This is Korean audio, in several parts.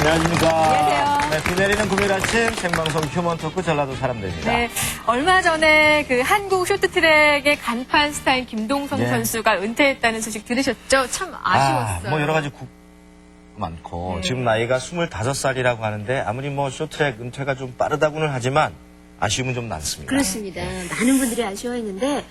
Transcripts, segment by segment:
안녕하십니까. 안녕하세요. 네, 비 내리는 금요일 아침 생방송 휴먼 토크 전라도 사람들입니다. 네, 얼마 전에 그 한국 쇼트트랙의 간판 스타인 김동성 네. 선수가 은퇴했다는 소식 들으셨죠? 참 아쉬웠어요. 뭐 여러 가지 많고 네. 지금 나이가 25살이라고 하는데 아무리 뭐 쇼트랙 은퇴가 좀 빠르다고는 하지만 아쉬움은 좀 많습니다. 그렇습니다. 많은 분들이 아쉬워했는데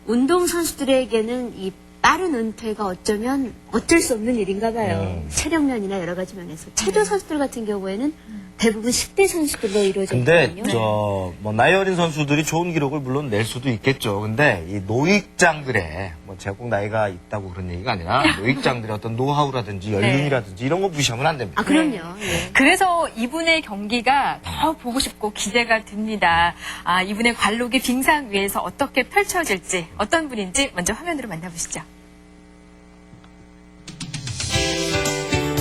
운동선수들에게는 이 빠른 은퇴가 어쩌면 어쩔 수 없는 일인가 봐요. 체력면이나 여러 가지 면에서. 체조 선수들 같은 경우에는 대부분 10대 선수들로 이루어져 근데 있거든요. 뭐 나이 어린 선수들이 좋은 기록을 물론 낼 수도 있겠죠. 근데 이 노익장들의 뭐 제가 꼭 나이가 있다고 그런 얘기가 아니라 노익장들의 어떤 노하우라든지 연륜이라든지 이런 거 무시하면 안 됩니다. 아, 그럼요. 예. 그래서 이분의 경기가 더 보고 싶고 기대가 됩니다. 이분의 관록이 빙상 위에서 어떻게 펼쳐질지, 어떤 분인지 먼저 화면으로 만나보시죠.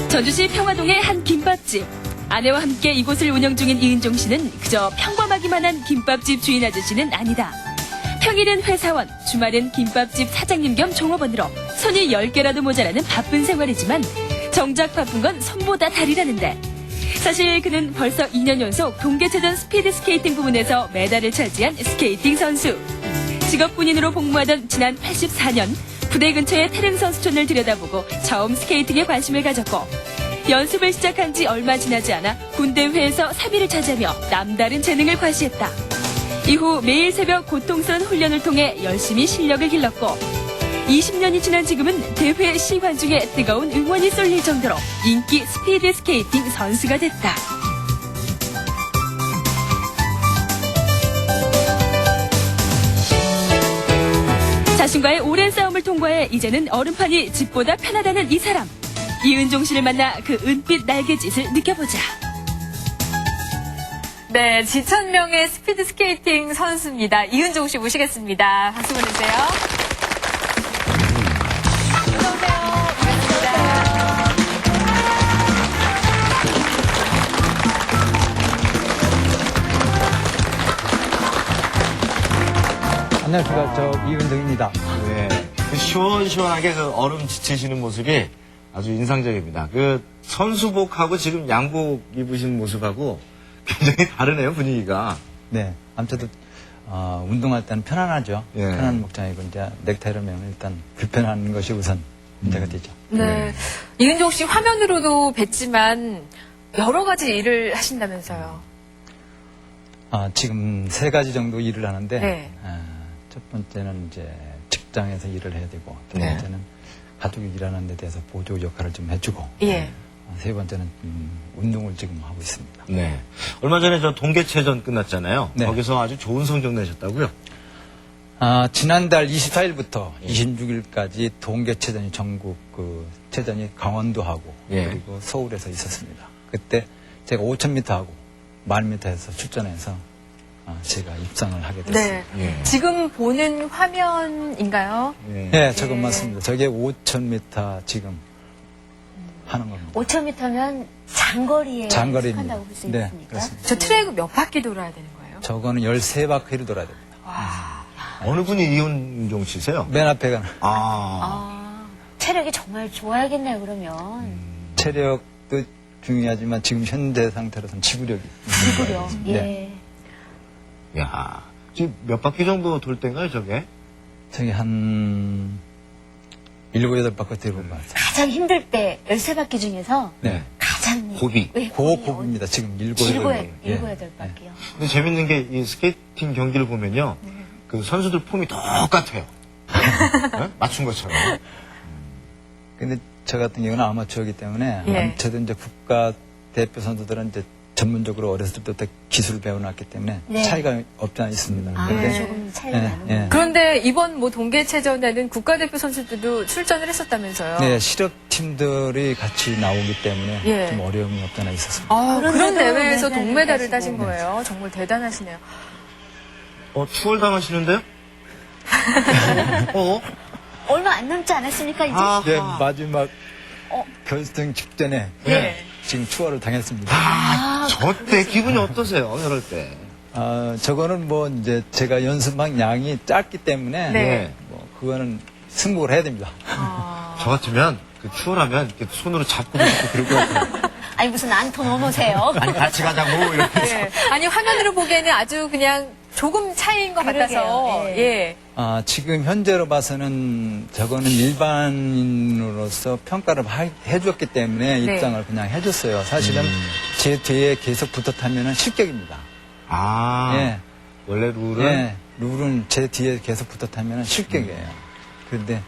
전주시 평화동의 한 김밥집. 아내와 함께 이곳을 운영 중인 이은종 씨는 그저 평범하기만 한 김밥집 주인 아저씨는 아니다. 평일은 회사원, 주말은 김밥집 사장님 겸 종업원으로 손이 10개라도 모자라는 바쁜 생활이지만 정작 바쁜 건 손보다 다리라는데 사실 그는 벌써 2년 연속 동계체전 스피드 스케이팅 부문에서 메달을 차지한 스케이팅 선수. 직업 군인으로 복무하던 지난 84년 부대 근처의 태릉 선수촌을 들여다보고 처음 스케이팅에 관심을 가졌고 연습을 시작한 지 얼마 지나지 않아 군대회에서 3위를 차지하며 남다른 재능을 과시했다. 이후 매일 새벽 고통스러운 훈련을 통해 열심히 실력을 길렀고 20년이 지난 지금은 대회 시관 중에 뜨거운 응원이 쏠릴 정도로 인기 스피드 스케이팅 선수가 됐다. 자신과의 오랜 싸움을 통과해 이제는 얼음판이 집보다 편하다는 이 사람. 이은종 씨를 만나 그 은빛 날개짓을 느껴보자. 네, 지천명의 스피드 스케이팅 선수입니다. 이은종 씨 모시겠습니다. 박수 보내주세요. 어서오세요. 안녕하십니까. 저 이은정입니다. 네. 그 시원시원하게 그 얼음 지치시는 모습이 아주 인상적입니다. 그 선수복하고 지금 양복 입으신 모습하고 굉장히 다르네요, 분위기가. 네. 아무튼 운동할 때는 편안하죠. 예. 편안한 목장이고 이제 넥타이를 매면 일단 불편한 것이 우선 문제가 되죠. 네. 이은종 씨 화면으로도 뵀지만 여러 가지 일을 하신다면서요. 지금 3가지 정도 일을 하는데 네. 첫 번째는 이제 직장에서 일을 해야 되고 두 네. 번째는 가족이 일하는 데 대해서 보조 역할을 좀 해주고 예. 세 번째는 운동을 지금 하고 있습니다. 네. 얼마 전에 저 동계체전 끝났잖아요. 네. 거기서 아주 좋은 성적 내셨다고요? 지난달 24일부터 26일까지 동계체전이 전국 체전이 강원도하고 예. 그리고 서울에서 있었습니다. 그때 제가 5,000m 하고 10,000m에서 출전해서 제가 입상을 하게 됐습니다. 네. 예. 지금 보는 화면인가요? 네, 저건 맞습니다. 저게 5,000m 지금 하는 겁니다. 5,000m면 장거리에 장거리입니다. 한다고 볼 수 네, 있습니까? 그렇습니다. 저 트랙 몇 바퀴 돌아야 되는 거예요? 저거는 13바퀴를 돌아야 됩니다. 어느 분이 이은종 씨세요? 맨 앞에 가는 체력이 정말 좋아야겠네요, 그러면. 체력도 중요하지만 지금 현재 상태로서는 지구력이 지구력. 예. 네. 야, 지금 몇 바퀴 정도 돌 때인가요, 저게? 저기 한 7, 8바퀴 들어본 것 같아요. 가장 힘들 때 13바퀴 중에서 네. 가장 고비. 네, 고급입니다. 지금 7, 8바퀴요. 근데 재밌는 게 이 스케이팅 경기를 보면요. 그 선수들 폼이 똑같아요. 네? 맞춘 것처럼. 근데 저 같은 경우는 아마추어이기 때문에 예. 저도 이제 국가대표 선수들은 이제 전문적으로 어렸을 때부터 기술을 배워놨기 때문에 네. 차이가 없지 않아 있습니다. 아, 근데 조금 차이가 예, 나는 예. 그런데 이번 뭐 동계체전에는 국가대표 선수들도 출전을 했었다면서요? 네, 실업팀들이 같이 나오기 때문에 예. 좀 어려움이 없잖아 있었습니다. 그런 그런데도 대회에서 메달을 동메달을 따시고. 따신 거예요. 정말 대단하시네요. 추월당하시는데요? 얼마 안 남지 않았습니까, 이제? 아하. 네, 마지막 결승 직전에 네. 지금 추월을 당했습니다. 저 때 기분이 어떠세요? 저럴 때. 저거는 뭐 이제 제가 연습한 양이 짧기 때문에 네. 뭐 그거는 승복을 해야 됩니다. 저 같으면 그 추월하면 이렇게 손으로 잡고 싶고 그럴 것 같아요. 아니 무슨 안톤 오노세요? 아니, 같이 가자고, 이렇게. 예. 아니, 화면으로 보기에는 아주 그냥 조금 차이인 것 그러게요. 같아서. 예. 예. 지금 현재로 봐서는 저거는 일반인으로서 평가를 해줬기 때문에 네. 입장을 그냥 해줬어요. 사실은 제 뒤에 계속 붙어 타면은 실격입니다. 아. 예. 원래 룰은. 예. 룰은 제 뒤에 계속 붙어 타면은 실격이에요. 그런데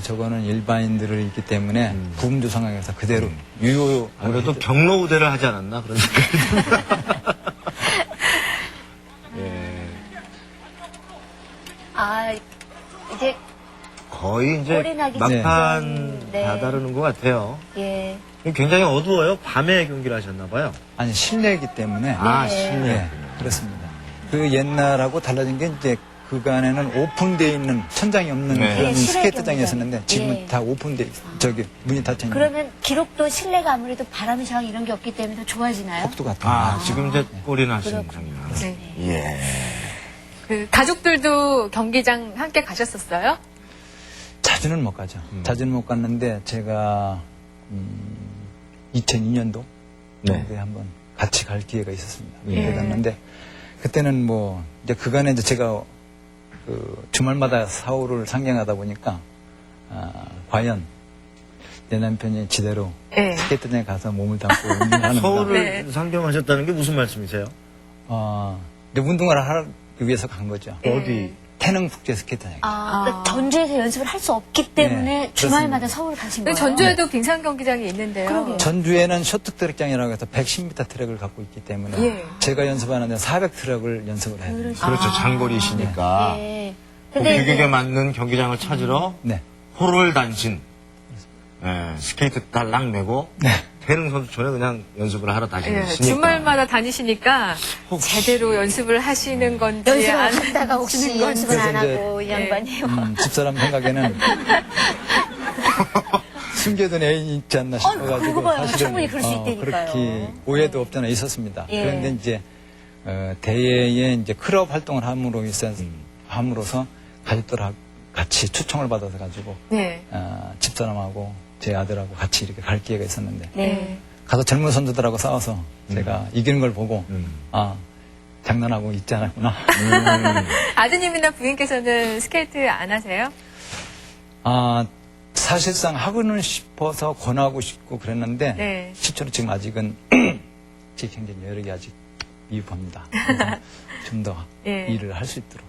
저거는 일반인들을 있기 때문에 구금조 상황에서 그대로 유효. 아무래도 경로 우대를 하지 않았나? 그런 생각이 듭니다. 예. 아 이제 거의 이제 꼴이 나기 막판 직전, 네. 다다르는 것 같아요. 예. 굉장히 어두워요. 밤에 경기를 하셨나봐요. 아니 실내이기 때문에 아, 네. 실내. 예, 그렇습니다. 그 옛날하고 달라진 게 이제 그간에는 오픈되어 있는 천장이 없는 네. 그런 예, 실내 스케이트장이었었는데 경기장. 지금은 예. 다 오픈돼 저기 문이 닫혀 있는 그러면 기록도 실내가 아무래도 바람 상황 이런 게 없기 때문에 더 좋아지나요? 폭도 같은 아, 거. 지금 이제 골이 나시는 그렇군요. 상이요. 네. 예. 그 가족들도 경기장 함께 가셨었어요? 자주는 못 가죠. 자주는 못 갔는데 제가 2002년도 네. 에 한번 같이 갈 기회가 있었습니다. 예. 그때 갔는데 그때는 이제 그간에 이제 제가 그 주말마다 사후를 상경하다 보니까 과연 내 남편이 지대로 예. 스케이트장에 가서 몸을 담고 운동하는가. 서울을 네. 상경하셨다는 게 무슨 말씀이세요? 이제 운동을 하기 위해서 간 거죠. 어디? 태릉 국제 스케이트장. 그러니까 전주에서 연습을 할 수 없기 때문에 네, 주말마다 서울 가신 근데 거예요. 전주에도 빙상 경기장이 있는데요. 그러게요. 전주에는 쇼트 트랙장이라고 해서 110m 트랙을 갖고 있기 때문에 예. 제가 연습하는데 400트랙을 연습을 해요. 그렇죠. 장거리시니까. 예. 그 근데 규격에 이제 맞는 경기장을 찾으러 네. 호를 단신 스케이트 딸랑 메고 네. 태릉 선수촌에 그냥 연습을 하러 예, 다니시니까. 주말마다 다니시니까 혹시- 제대로 연습을 하시는 건지 연습을 안 하다가 혹시 하시는 건지. 연습을 안 그래서 이제- 하고 이 양반이 집사람 생각에는 숨겨둔 애인이 있지 않나 싶어가지고 그거 봐요. 사실은 충분히 그럴 수 있다니까요. 그렇게 오해도 없잖아 있었습니다. 예. 그런데 이제 대회에 이제 클럽 활동을 함으로써 가족들하고 같이 초청을 받아서 가지고 네. 집사람하고 제 아들하고 같이 이렇게 갈 기회가 있었는데 네. 가서 젊은 선수들하고 싸워서 제가 이기는 걸 보고 음. 장난하고 있지 않았구나. 아드님이나 부인께서는 스케이트 안 하세요? 사실상 하고는 싶어서 권하고 싶고 그랬는데 네. 실제로 지금 아직은 제 경제 여력이 아직 미흡합니다. 좀 더 예. 일을 할 수 있도록.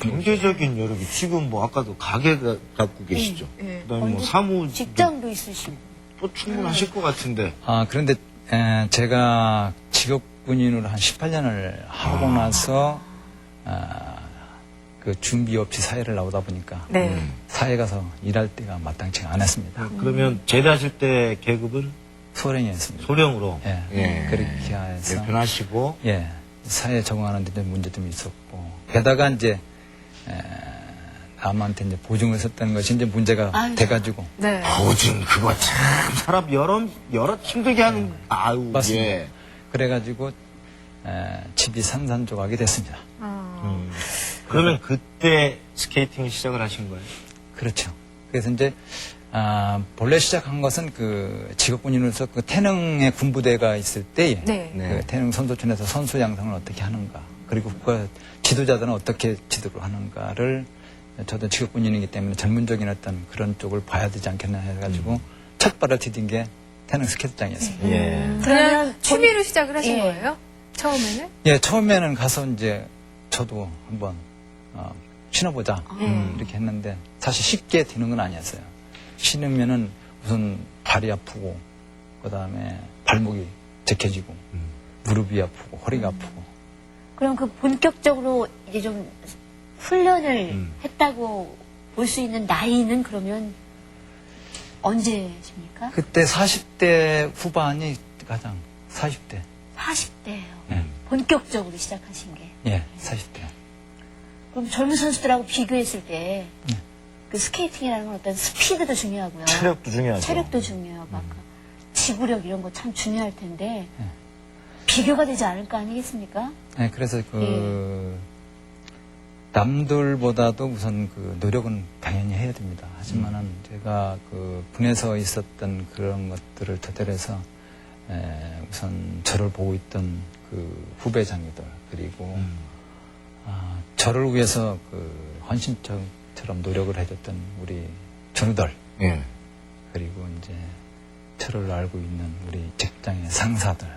경제적인 여력이 지금 아까도 가게 갖고 계시죠. 예. 그다음에 사무 직장도 있으시고. 또 충분하실 것 같은데. 그런데 제가 직업 군인으로 한 18년을 하고 나서 그 준비 없이 사회를 나오다 보니까 네. 사회 가서 일할 때가 마땅치가 않았습니다. 그러면 제대하실 때 계급은 소령이었습니다. 소령으로 예. 그렇게 해서 변하시고 사회에 적응하는 데 좀 문제점이 있었고 게다가 이제 남한테 이제 보증을 썼다는 것이 이제 문제가 아유. 돼가지고 네. 보증 그거 참 사람 여러 힘들게 하는 아유 맞습니다. 예. 그래가지고 집이 산산조각이 됐습니다. 그러면 그때 스케이팅을 시작을 하신 거예요? 그렇죠. 그래서 이제 본래 시작한 것은 그 직업군인으로서 그 태릉에 군부대가 있을 때 네. 그 태릉 선수촌에서 선수 양성을 어떻게 하는가 그리고 국가 지도자들은 어떻게 지도를 하는가를 저도 직업군인이기 때문에 전문적인 어떤 그런 쪽을 봐야 되지 않겠나 해가지고 첫 발을 디딘 게 태릉 스케이트장이었습니다. 예. 그냥 취미로 시작을 하신 예. 거예요? 처음에는? 예, 처음에는 가서 이제 저도 한번 신어보자 이렇게 했는데 사실 쉽게 되는 건 아니었어요. 신으면은 우선 발이 아프고 그다음에 발목이 적혀지고 무릎이 아프고 허리가 아프고 그럼 그 본격적으로 이제 좀 훈련을 했다고 볼 수 있는 나이는 그러면 언제십니까? 그때 40대 후반이 가장 40대 40대예요. 네. 본격적으로 시작하신 게. 예 40대 그럼 젊은 선수들하고 비교했을 때 그 스케이팅이라는 건 어떤 스피드도 중요하고요. 체력도 중요하죠. 체력도 중요하고 아까 지구력 이런 거 참 중요할 텐데 비교가 되지 않을 거 아니겠습니까? 네, 그래서 그 남들보다도 우선 그 노력은 당연히 해야 됩니다. 하지만은 제가 그 군에서 있었던 그런 것들을 토대로 해서 우선 저를 보고 있던 그 후배장님들 그리고 저를 위해서 그 헌신처럼 노력을 해줬던 우리 전우들 예. 그리고 이제 저를 알고 있는 우리 직장의 상사들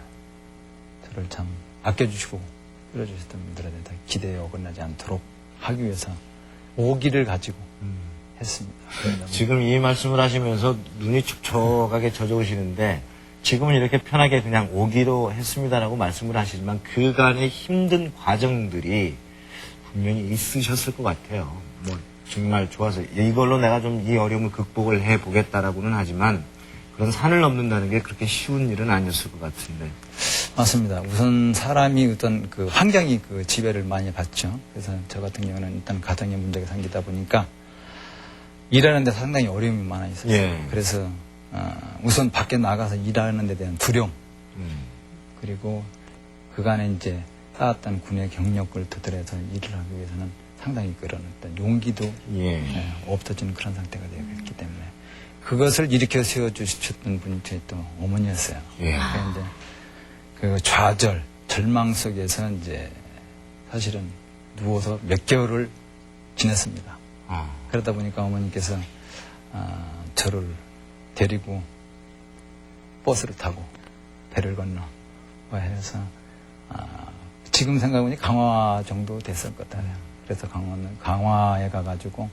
저를 참 아껴주시고 끌어주셨던 분들에 대해 기대에 어긋나지 않도록 하기 위해서 오기를 가지고 했습니다. 지금 이 말씀을 하시면서 눈이 촉촉하게 젖어오시는데 지금은 이렇게 편하게 그냥 오기로 했습니다라고 말씀을 하시지만 그간의 힘든 과정들이 분명히 있으셨을 것 같아요. 뭐 정말 좋아서 이걸로 내가 좀 이 어려움을 극복을 해보겠다라고는 하지만 그런 산을 넘는다는 게 그렇게 쉬운 일은 아니었을 것 같은데. 맞습니다. 우선 사람이 어떤 그 환경이 그 지배를 많이 받죠. 그래서 저 같은 경우는 일단 가정에 문제가 생기다 보니까 일하는 데 상당히 어려움이 많아 있었어요. 예. 그래서 우선 밖에 나가서 일하는 데 대한 두려움 그리고 그간에 이제 쌓았던 군의 경력을 토대로해서 일을 하기 위해서는 상당히 그런 어떤 용기도 예. 없어지는 그런 상태가 되었기 때문에 그것을 일으켜 세워주셨던 분이 제 또 어머니였어요. 예. 그런데 그 좌절, 절망 속에서 이제 사실은 누워서 몇 개월을 지냈습니다. 그러다 보니까 어머니께서 저를 데리고 버스를 타고 배를 건너 해서 지금 생각해보니 강화 정도 됐을 것 같아요. 그래서 강화에 가가지고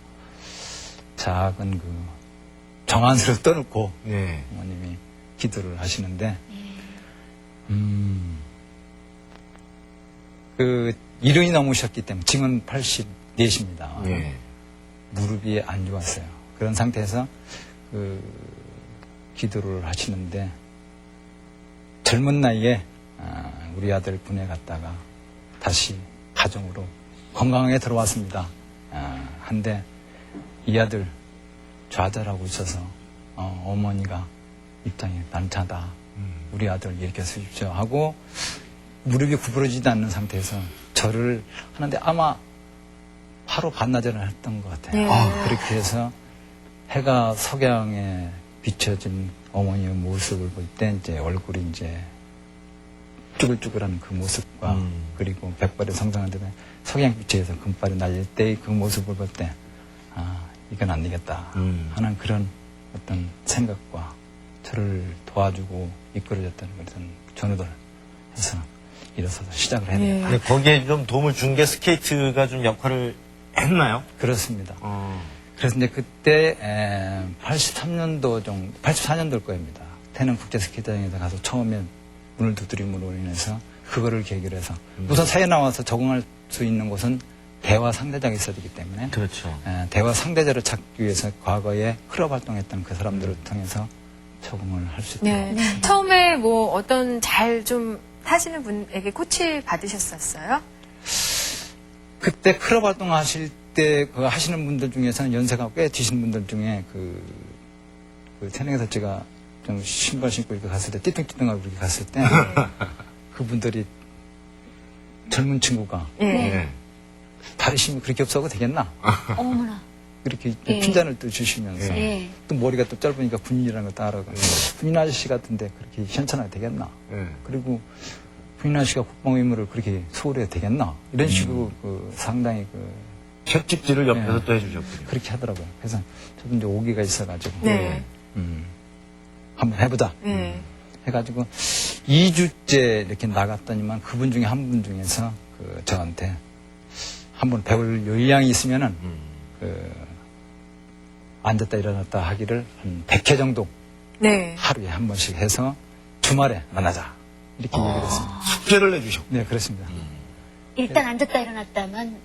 작은 그 정안수를 떠놓고 예. 어머님이 기도를 하시는데 그 이른이 넘으셨기 때문에 지금은 84입니다. 예. 무릎이 안 좋았어요. 그런 상태에서 그 기도를 하시는데 젊은 나이에 우리 아들 군에 갔다가 다시 가정으로 건강하게 들어왔습니다. 한데 이 아들 좌절하고 있어서 어머니가 입장이 난처하다. 우리 아들 일으켜 주십시오 하고 무릎이 구부러지지 않는 상태에서 절을 하는데 아마 하루 반나절을 했던 것 같아요. 네. 그렇게 해서 해가 석양에 비춰진 어머니의 모습을 볼 때 이제 얼굴이 이제 쭈글쭈글한 그 모습과 그리고 백발의 성장한 데에 석양빛에서 금발이 날릴 때 그 모습을 볼 때 이건 안 되겠다 하는 그런 어떤 생각과 저를 도와주고 이끌어줬던 그런 전우들 해서 일어서서 시작을 해야 되겠다. 근데 거기에 좀 도움을 준 게 스케이트가 좀 역할을 했나요? 그렇습니다. 그래서 이제 그때 83년도 정도, 84년도일 거입니다. 태릉 국제스케이트장에서 가서 처음에 문을 두드림으로 인해서 그거를 계기로 해서 우선 사회 나와서 적응할 수 있는 곳은 대화 상대자가 있어야 되기 때문에 그렇죠. 대화 상대자를 찾기 위해서 과거에 클럽 활동했던 그 사람들을 통해서 적응을 할 수 있도록 네. 처음에 뭐 어떤 잘 좀 하시는 분에게 코치 받으셨었어요? 그때 클럽 활동하실 때 그 하시는 분들 중에서는 연세가 꽤 드신 분들 중에 그 태릉에서 제가 좀 신발 신고 이렇게 갔을 때 띠뚱띠뚱하고 그렇게 갔을 때 그분들이 젊은 친구가 예. 다리 힘이 그렇게 없어도 되겠나? 어머나. 이렇게 예. 핀잔을 또 주시면서 예. 또 머리가 또 짧으니까 군인이라는 거 따라가 군인 아저씨 같은데 그렇게 현천하게 되겠나? 예. 그리고 군인 아저씨가 국방의무를 그렇게 소홀해도 되겠나? 이런 식으로 그 상당히 그 채찍질을 옆에서 예. 또 해주셨군요. 그렇게 하더라고요. 그래서 저도 이제 오기가 있어가지고 네. 한번 해보자. 해가지고 2주째 이렇게 나갔더니만 그분 중에 한 분 중에서 그 저한테 한번 배울 요량이 있으면은 그 앉았다 일어났다 하기를 한 100회 정도 네. 하루에 한 번씩 해서 주말에 만나자 이렇게 얘기를 했습니다. 숙제를 내주셨고. 네 그렇습니다. 일단 앉았다 일어났다만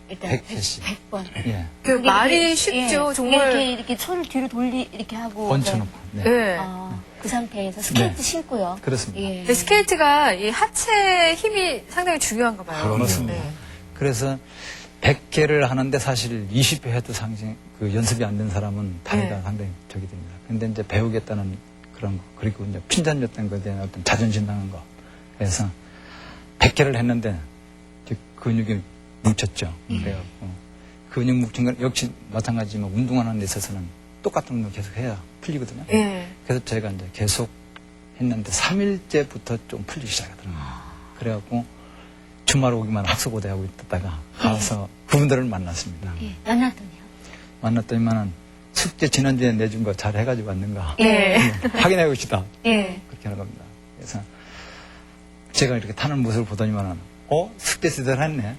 일단 100회씩. 100번. 예, 그 말이 쉽죠. 정말. 이렇게 손을 뒤로 이렇게 하고. 얹혀놓고. 네. 네. 그 상태에서 스케이트 네. 신고요. 그렇습니다. 예. 근데 스케이트가 이 하체 힘이 상당히 중요한가 봐요. 그럼요. 맞습니다. 네. 그래서 100개를 하는데 사실 20회 해도 상징 그 연습이 안 된 사람은 다리가 네. 상당히 저기 됩니다. 근데 이제 배우겠다는 그런 거 그리고 이제 핀잔였던 거에 대한 어떤 자존심 당한 거 그래서 100개를 했는데 이제 근육이 뭉쳤죠. 그래갖고 근육 뭉친 건 역시 마찬가지지만 운동하는 데 있어서는 똑같은 운동 계속 해야 풀리거든요. 예. 그래서 제가 이제 계속 했는데 3일째부터 좀 풀리기 시작하더라고요. 그래갖고 주말 오기만 학습고대 하고 있다가 가서 그분들을 만났습니다. 예, 만났더니요. 만났더니만은 숙제 지난주에 내준 거 잘 해가지고 왔는가 예. 확인해 봅시다. 예. 그렇게 하는 겁니다. 그래서 제가 이렇게 타는 모습을 보더니만은 숙제 제대로 했네.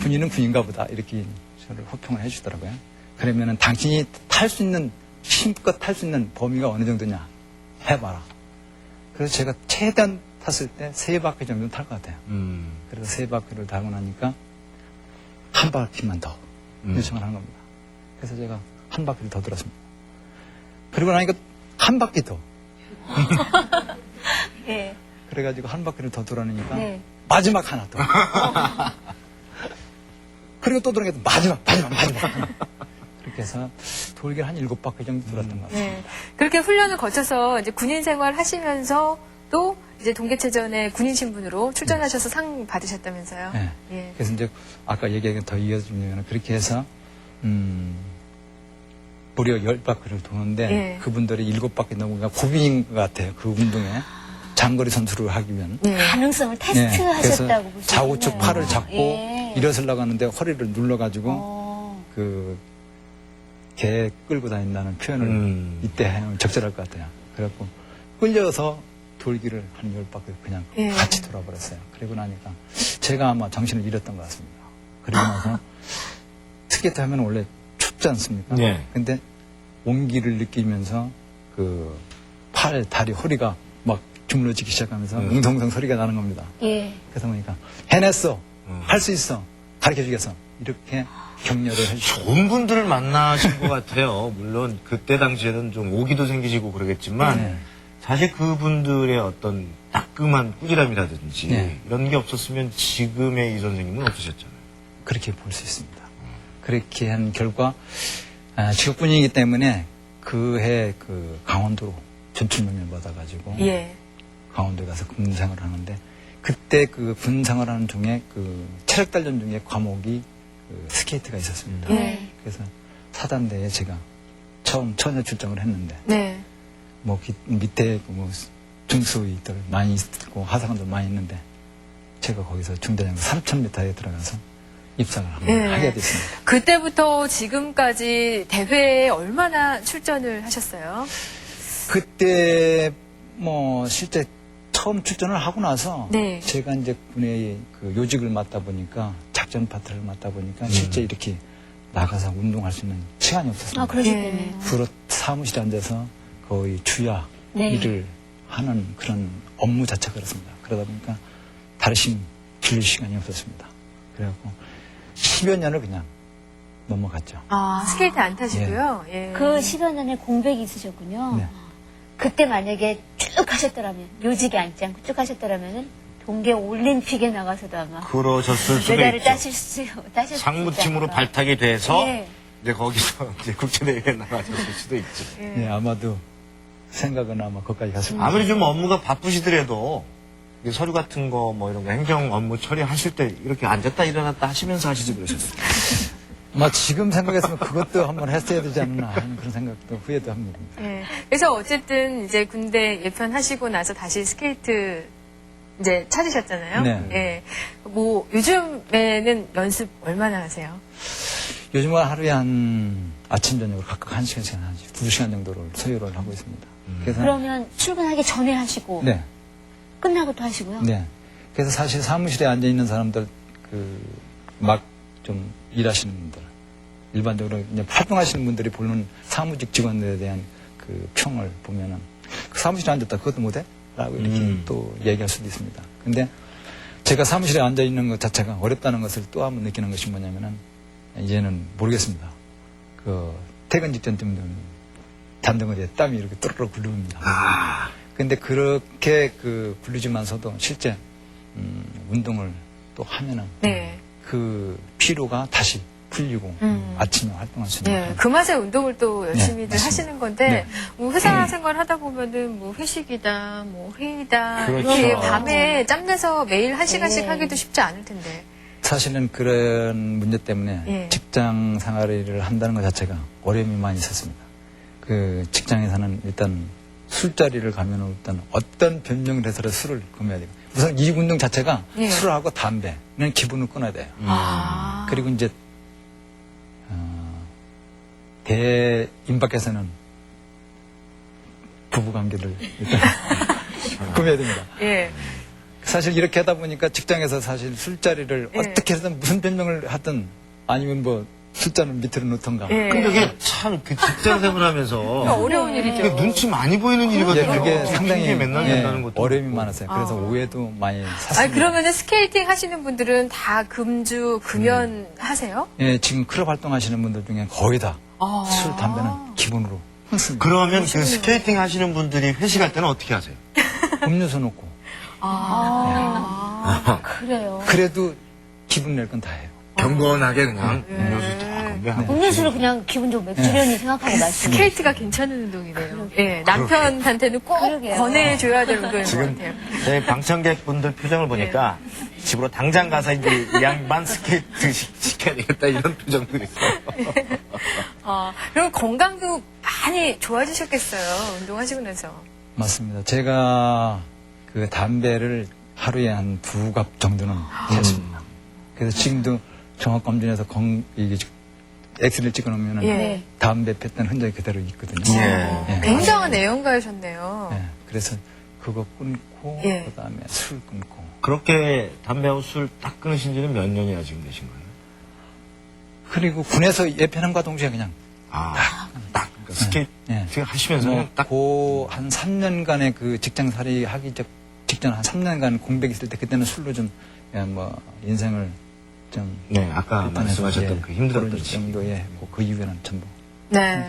군인은 군인가 보다. 이렇게 저를 호평을 해주더라고요. 그러면은 당신이 탈 수 있는 힘껏 탈 수 있는 범위가 어느 정도냐 해봐라. 그래서 제가 최대한 탔을 때 3바퀴 정도는 탈 것 같아요. 그래서 3바퀴를 달고 나니까 한 바퀴만 더 요청을 한 겁니다. 그래서 제가 한 바퀴를 더 돌았습니다. 그리고 나니까 한 바퀴 더. 예. 그래가지고 한 바퀴를 더 돌아내니까 네. 마지막 하나 더. 그리고 또 돌아니까 마지막. 그렇게 해서 돌기를 한 7바퀴 정도 돌았던 것 같습니다. 네. 그렇게 훈련을 거쳐서 이제 군인 생활 하시면서 또 이제 동계체전에 군인 신분으로 출전하셔서 상 받으셨다면서요? 네. 예. 그래서 이제 아까 얘기하기 더 이어지면 그렇게 해서 무려 10바퀴를 도는데 예. 그분들이 7바퀴 넘으니까 고비인 것 같아요. 그 운동에 장거리 선수를 하기 위한. 네. 가능성을 테스트하셨다고 그래서 보시면 좌우측 팔을 잡고 예. 일어서려고 하는데 허리를 눌러가지고 개 끌고 다닌다는 표현을 이때 하면 적절할 것 같아요. 그래갖고 끌려서 돌기를 한 10바퀴 그냥 예. 같이 돌아버렸어요. 그리고 나니까 제가 아마 정신을 잃었던 것 같습니다. 그리고 나서 스케이트 하면 원래 춥지 않습니까? 네. 근데 온기를 느끼면서 그 팔, 다리, 허리가 막 주물러지기 시작하면서 웅성웅성 소리가 나는 겁니다. 예. 그래서 보니까 해냈어. 할 수 있어. 가르쳐주겠어. 이렇게 격려를 해주시고. 좋은 분들을 만나신 것 같아요. 물론 그때 당시에는 좀 오기도 생기시고 그러겠지만 네. 사실 그분들의 어떤 따끔한 꾸지람이라든지 네. 이런 게 없었으면 지금의 이 선생님은 없으셨잖아요. 그렇게 볼 수 있습니다. 그렇게 한 결과 직업군인이기 때문에 그해 그 강원도로 전출명령을 받아가지고 예. 강원도에 가서 군생활을 하는데 그때 그 군생활하는 중에 그 체력단련 중에 과목이 그 스케이트가 있었습니다. 예. 그래서 사단대에 제가 처음 처녀 출정을 했는데 네. 뭐 밑에 뭐 중수위들 많이 있고 하사관들 많이 있는데 제가 거기서 중대장 3,000m에 들어가서 입상을 네. 하게 됐습니다. 그때부터 지금까지 대회에 얼마나 출전을 하셨어요? 그때 뭐 실제 처음 출전을 하고 나서 네. 제가 이제 군의 그 요직을 맡다 보니까 작전 파트를 맡다 보니까 실제 이렇게 나가서 운동할 수 있는 시간이 없었습니다. 아, 그러실 예. 때네요. 주로 사무실에 앉아서 거의 주야 네. 일을 하는 그런 업무 자체가 그렇습니다. 그러다 보니까 다르심 빌릴 시간이 없었습니다. 그래갖고 10여 년을 그냥 넘어갔죠. 아, 스케이트 안 타시고요. 예. 그 10여 년에 공백이 있으셨군요. 네. 그때 만약에 쭉 하셨더라면, 요직에 앉지 않고 쭉 하셨더라면은 동계 올림픽에 나가서도 아마 그러셨을 수도 메달을 있죠. 따셨을 상무팀으로 있지 않을까. 발탁이 돼서 예. 이제 거기서 이제 국제대회에 나가셨을 수도 있죠. 네, 아마도 생각은 아마 거기까지 갔을 겁니다. 아무리 좀 업무가 바쁘시더라도 이 서류 같은 거 뭐 이런 거 행정 업무 처리하실 때 이렇게 앉았다 일어났다 하시면서 하시지 그러셨어요. 아마 지금 생각했으면 그것도 한번 했어야 되지 않나 하는 그런 생각도 후회도 합니다. 예. 그래서 어쨌든 이제 군대 예편하시고 나서 다시 스케이트 이제 찾으셨잖아요. 네. 예. 뭐 요즘에는 연습 얼마나 하세요? 요즘은 하루에 한 아침 저녁으로 각각 1시간씩 하지 2시간 정도를 소요를 하고 있습니다. 그래서 그러면 출근하기 전에 하시고 네. 끝나고 또 하시고요. 네. 그래서 사실 사무실에 앉아 있는 사람들 막 좀 일하시는 분들 일반적으로 이제 활동하시는 분들이 보는 사무직 직원들에 대한 그 평을 보면은 그 사무실에 앉았다 그것도 못해? 라고 이렇게 또 얘기할 수도 있습니다. 근데 제가 사무실에 앉아 있는 것 자체가 어렵다는 것을 또 한번 느끼는 것이 뭐냐면은 이제는 모르겠습니다. 그 퇴근 직전쯤 되면 단등어리에 땀이 이렇게 또르르 굴릅니다. 근데 그렇게 그 굴르지만서도 실제 운동을 또 하면은 네. 그 피로가 다시 풀리고 아침에 활동할 수 있는 예. 그 맛에 운동을 또 열심히들 맞습니다. 하시는 건데 네. 뭐 회사 생활 하다 보면은 뭐 회식이다, 뭐 회의다 그렇죠. 이렇게 밤에 짬내서 매일 1시간씩 네. 하기도 쉽지 않을 텐데. 사실은 그런 문제 때문에 예. 직장 생활을 한다는 것 자체가 어려움이 많이 있었습니다. 그 직장에서는 일단 술자리를 가면 일단 어떤 변명을 해서라도 술을 금해야 돼요. 우선 이 운동 자체가 예. 술하고 담배는 기분을 끊어야 돼요. 아. 그리고 이제 대인밖에서는 부부관계를 일단 금해야 됩니다. 예. 사실 이렇게 하다 보니까 직장에서 사실 술자리를 예. 어떻게 해서든 무슨 변명을 하든 아니면 뭐 술잔을 밑으로 놓던가. 예. 근데 그게 참 그 직장 생활하면서 어려운 일이죠. 그게 눈치 많이 보이는 일이거든요. 예, 그게 상당히 핑계 맨날 낸다는 것도 어려움이 그렇고. 많았어요. 그래서 오해도 많이 아니, 샀습니다. 그러면은 스케이팅 하시는 분들은 다 금주, 금연 하세요? 예, 지금 클럽 활동하시는 분들 중에 거의 다 아. 술, 담배는 기본으로 끊습니다. 그러면 그 스케이팅 하시는 분들이 회식할 때는 어떻게 하세요? 음료수 놓고. 그래요. 그래도 기분 낼 건 다 해요. 경건하게 그냥 음료수 딱 건배하고. 음료수를 그냥 기본적으로 맥주련이 생각하고 마시는. 스케이트가 괜찮은 운동이네요. 예, 남편한테는 꼭 그러게요. 권해줘야 될 운동인 것 지금 같아요. 제 방청객분들 표정을 보니까 집으로 당장 가서 이제 이 양반 스케이트 시켜야 되겠다 이런 표정들이 있어요. 그럼 건강도 많이 좋아지셨겠어요. 운동하시고 나서. 맞습니다. 제가 그 담배를 하루에 한 2갑 정도는 했습니다. 그래서 지금도 종합검진에서 이게 엑스를 찍어놓으면 예. 담배 폈던 흔적이 그대로 있거든요. 예. 예. 굉장한 애용가이셨네요. 예. 그래서 그거 끊고 예. 그다음에 술 끊고 그렇게 담배하고 술 딱 끊으신 지는 몇 년이나 지금 되신 거예요? 그리고 군에서 예편함과 동시에 그냥 딱 그러니까 스케이트 하시면서 그냥 딱 한 3년간의 그 직장살이 하기 직전 한 3년간 공백이 있을 때 그때는 술로 좀 인생을 좀 네, 아까 말씀하셨던 그 힘들었던 그런 시기. 정도에 했고 그 이후에는 전부 네.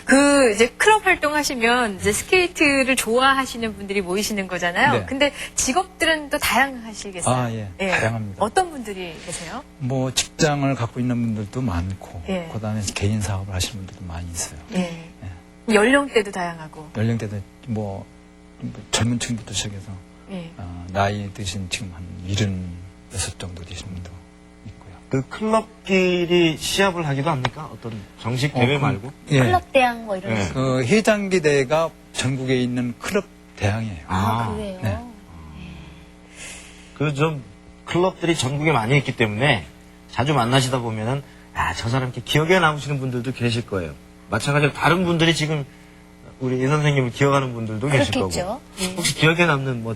그 이제 클럽 활동하시면 이제 스케이트를 좋아하시는 분들이 모이시는 거잖아요. 네. 근데 직업들은 또 다양하시겠어요. 아, 예. 다양합니다. 어떤 분들이 계세요? 뭐 직장을 갖고 있는 분들도 많고 예. 그다음에 개인 사업을 하시는 분들도 많이 있어요. 예. 연령대도 다양하고. 연령대도 뭐 젊은 층부터 시작해서 예. 나이 드신 지금 한 76 정도 되신 분도 있고요. 그 클럽끼리 시합을 하기도 합니까? 어떤 정식 대회 말고? 예. 클럽 대항 뭐 이런 네. 거. 그 해장기 대회가 전국에 있는 클럽 대항이에요. 그래요. 네. 그 좀 클럽들이 전국에 많이 있기 때문에 자주 만나시다 보면은 저 사람 이렇게 기억에 남으시는 분들도 계실 거예요. 마찬가지로 다른 분들이 지금 우리 이 선생님을 기억하는 분들도 계실 그렇겠죠. 거고. 혹시 기억에 남는 뭐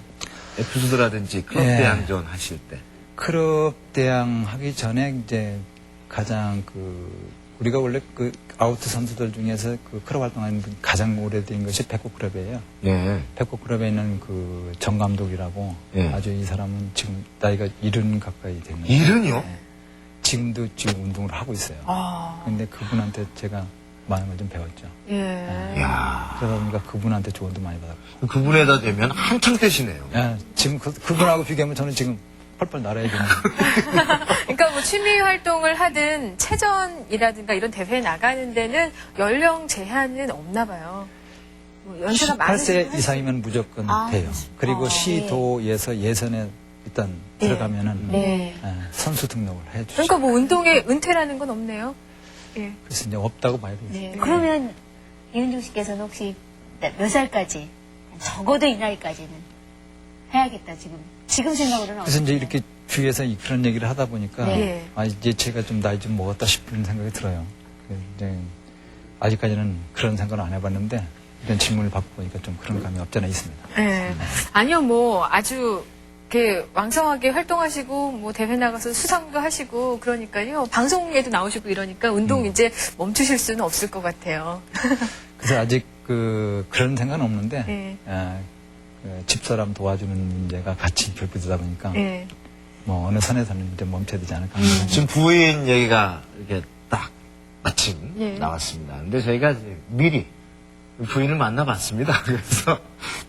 에피소드라든지 클럽 예. 대항전 하실 때. 클럽 대항 하기 전에 이제 가장 우리가 원래 그 아우트 선수들 중에서 그 클럽 활동하는 분 가장 오래된 것이 백호클럽이에요. 네. 백호클럽에 있는 그 정 감독이라고 예. 아주 이 사람은 지금 나이가 70 가까이 됐는데 일은요? 지금도 지금 운동을 하고 있어요. 근데 그분한테 제가 많은 걸 좀 배웠죠. 예. 야 그러다 보니까 그분한테 조언도 많이 받았고. 그분에다 대면 한창 때시네요. 지금 그분하고 비교하면 저는 지금 펄펄 날아야 되는. 그러니까 뭐 취미 활동을 하든 체전이라든가 이런 대회 나가는 데는 연령 제한은 없나 봐요. 뭐 연세가 18세 많으신 이상이면 무조건 돼요. 그리고 시도에서 예선에 일단 들어가면은 네. 선수 등록을 해주죠. 그러니까 뭐 운동에 은퇴라는 건 없네요. 예. 그래서 이제 없다고 봐야 되겠어요. 네. 그러면 이은중 씨께서는 혹시 몇 살까지 적어도 이 나이까지는 해야겠다 지금 생각으로는 그래서 이제 어떠세요? 이렇게 주위에서 그런 얘기를 하다 보니까 네. 이제 제가 좀 나이 좀 먹었다 싶은 생각이 들어요. 그래서 이제 아직까지는 그런 생각을 안 해봤는데 이런 질문을 받고 보니까 좀 그런 감이 없지 않아 있습니다. 예. 아니요, 뭐 아주 이렇게 왕성하게 활동하시고 뭐 대회 나가서 수상도 하시고 그러니까요. 방송에도 나오시고 이러니까 운동 이제 멈추실 수는 없을 것 같아요. 그래서 아직 그런 생각은 없는데 예. 그 집사람 도와주는 문제가 같이 결부되다 보니까 예. 뭐 어느 선에서는 이제 멈춰야 되지 않을까 하는 생각이 지금 부인 얘기가 이렇게 딱 마침 예. 나왔습니다. 근데 저희가 이제 미리 부인을 만나봤습니다. 그래서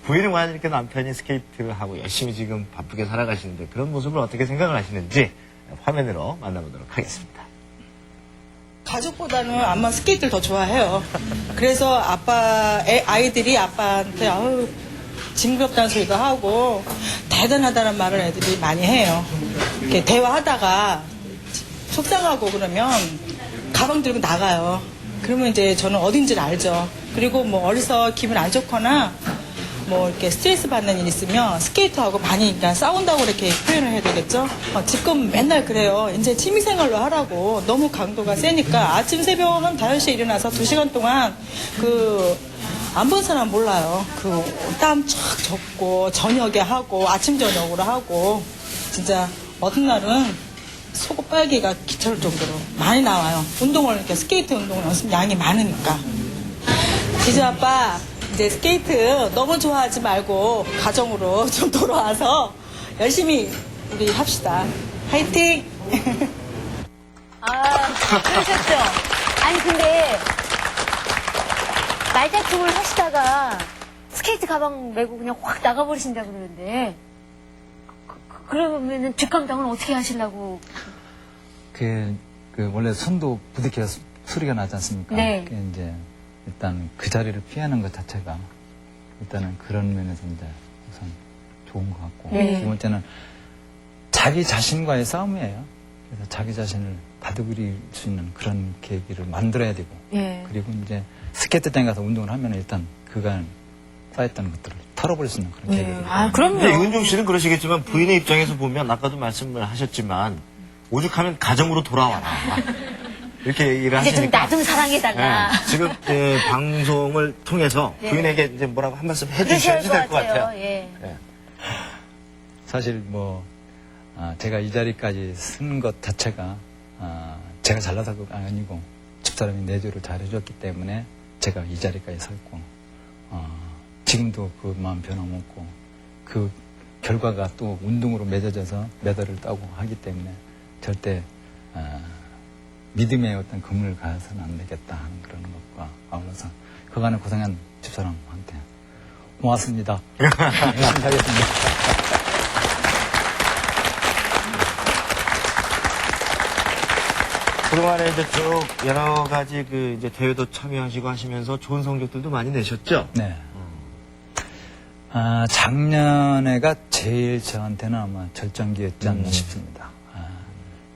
부인은 과연 이렇게 남편이 스케이트를 하고 열심히 지금 바쁘게 살아가시는데 그런 모습을 어떻게 생각을 하시는지 화면으로 만나보도록 하겠습니다. 가족보다는 아마 스케이트를 더 좋아해요. 그래서 아이들이 아빠한테 아우 징그럽다는 소리도 하고 대단하다는 말을 애들이 많이 해요. 이렇게 대화하다가 속상하고 그러면 가방 들고 나가요. 그러면 이제 저는 어딘지를 알죠. 그리고 뭐 어려서 기분 안 좋거나 뭐 이렇게 스트레스 받는 일 있으면 스케이트하고 많이 그러니까 싸운다고 이렇게 표현을 해야 되겠죠. 지금 맨날 그래요. 이제 취미생활로 하라고. 너무 강도가 세니까 아침 새벽 한 5시에 일어나서 2시간 동안 안 본 사람 몰라요. 땀 쫙 젖고 저녁에 하고 아침 저녁으로 하고 진짜 어떤 날은 속옷 빨기가 귀찮을 정도로 많이 나와요. 운동을 이렇게 스케이트 운동을 연습 양이 많으니까. 지주 아빠 이제 스케이트 너무 좋아하지 말고 가정으로 좀 돌아와서 열심히 우리 합시다. 화이팅! 그러셨죠? 아니, 근데, 말다툼을 하시다가 스케이트 가방 메고 그냥 확 나가버리신다 그러는데, 그러면은 뒷감당은 어떻게 하시려고? 원래 손도 부딪혀서 소리가 나지 않습니까? 네. 이제 일단 그 자리를 피하는 것 자체가 일단은 그런 면에서 이제 우선 좋은 것 같고 네. 두 번째는 자기 자신과의 싸움이에요. 그래서 자기 자신을 다독일 수 있는 그런 계기를 만들어야 되고 예. 그리고 이제 스케이트장 가서 운동을 하면 일단 그간 쌓였던 것들을 털어버릴 수 있는 그런 계기를 그럼요. 근데 이은종 씨는 그러시겠지만 부인의 입장에서 보면 아까도 말씀을 하셨지만 오죽하면 가정으로 돌아와라. 이렇게 얘기를 이제 좀 하시니까. 나 좀 사랑해달라. 네, 지금 방송을 통해서 네. 부인에게 이제 뭐라고 한 말씀 그러셔야 해주셔야 될 것 같아요. 예. 네. 사실 제가 이 자리까지 쓴 것 자체가 제가 잘나서가 아니고 집사람이 내조를 잘해줬기 때문에 제가 이 자리까지 서 있고 지금도 그 마음 변함없고 그 결과가 또 운동으로 맺어져서 메달을 따고 하기 때문에 절대 믿음의 어떤 금을 가서는 안 되겠다 하는 그런 것과 아울러서 그간에 고생한 집사람한테 고맙습니다. 감사하겠습니다. 그동안에 이제 쭉 여러 가지 이제 대회도 참여하시고 하시면서 좋은 성적들도 많이 내셨죠? 네. 작년에가 제일 저한테는 아마 절정기였지 않나 싶습니다.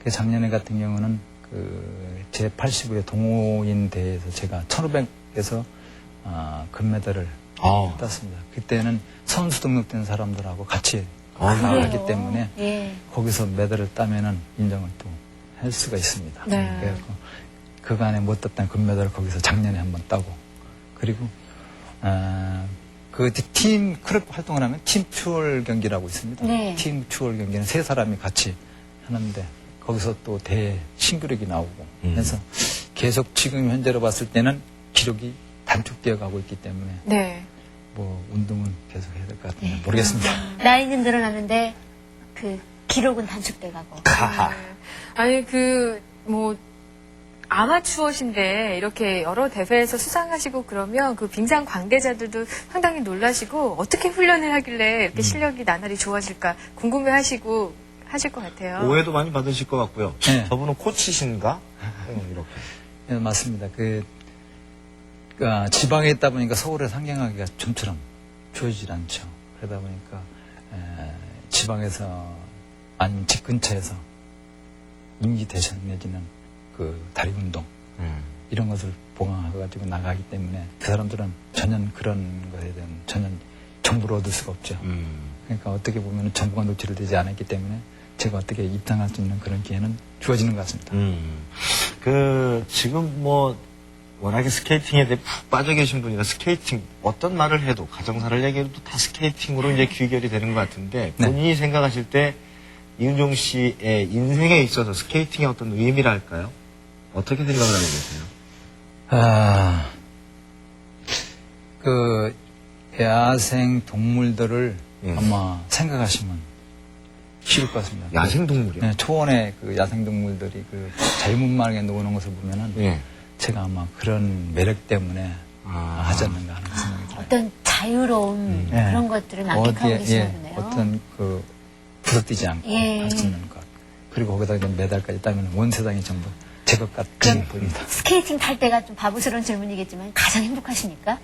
그 작년에 같은 경우는 제 85회 동호인 대회에서 제가 1500에서 금메달을 땄습니다. 그때는 선수 등록된 사람들하고 같이 나가기 때문에 예. 거기서 메달을 따면은 인정을 또 할 수가 있습니다. 네. 그래서 그간에 못 땄던 금메달을 거기서 작년에 한번 따고 그리고 팀 클럽 활동을 하면 팀 튜얼 경기라고 있습니다. 네. 팀 튜얼 경기는 3사람이 같이 하는데 거기서 또 신기록이 나오고 해서 계속 지금 현재로 봤을 때는 기록이 단축되어 가고 있기 때문에 네. 운동은 계속 해야 될 것 같은데 모르겠습니다. 나이는 늘어나는데 기록은 단축돼 가고. 아니 아마추어신데 이렇게 여러 대회에서 수상하시고 그러면 그 빙상 관계자들도 상당히 놀라시고 어떻게 훈련을 하길래 이렇게 실력이 나날이 좋아질까 궁금해하시고 하실 것 같아요. 오해도 많이 받으실 것 같고요. 네. 저분은 코치신가? 이렇게. 네, 맞습니다. 지방에 있다 보니까 서울에 상경하기가 좀처럼 주어지질 않죠. 그러다 보니까 지방에서 아니면 집 근처에서 인기대전 내지는 다리 운동 이런 것을 보강해가지고 나가기 때문에 그 사람들은 전혀 그런 것에 대한 전혀 정보를 얻을 수가 없죠. 그러니까 어떻게 보면 정보가 노출이 되지 않았기 때문에 제가 어떻게 입당할 수 있는 그런 기회는 주어지는 것 같습니다. 지금 워낙에 스케이팅에 대해 푹 빠져 계신 분이라 스케이팅 어떤 말을 해도 가정사를 얘기해도 다 스케이팅으로 이제 귀결이 되는 것 같은데 본인이 생각하실 때 이은종 씨의 인생에 있어서 스케이팅의 어떤 의미랄까요? 어떻게 생각을 하고 계세요? 야생 동물들을 아마 생각하시면 쉬울 것 같습니다. 야생 동물이요? 네, 초원의 야생 동물들이 자유분방하게 노는 것을 보면은 예. 제가 아마 그런 매력 때문에 하지 않는가 하는 생각이 들어요. 어떤 자유로움 그런 것들을 만끽하고 계시나 보네요. 어떤 부서뜨리지 않고 할 수 있는 것. 그리고 거기다 메달까지 따면 온 세상이 전부 제 것 같이 보입니다. 스케이팅 탈 때가 좀 바보스러운 질문이겠지만 가장 행복하십니까?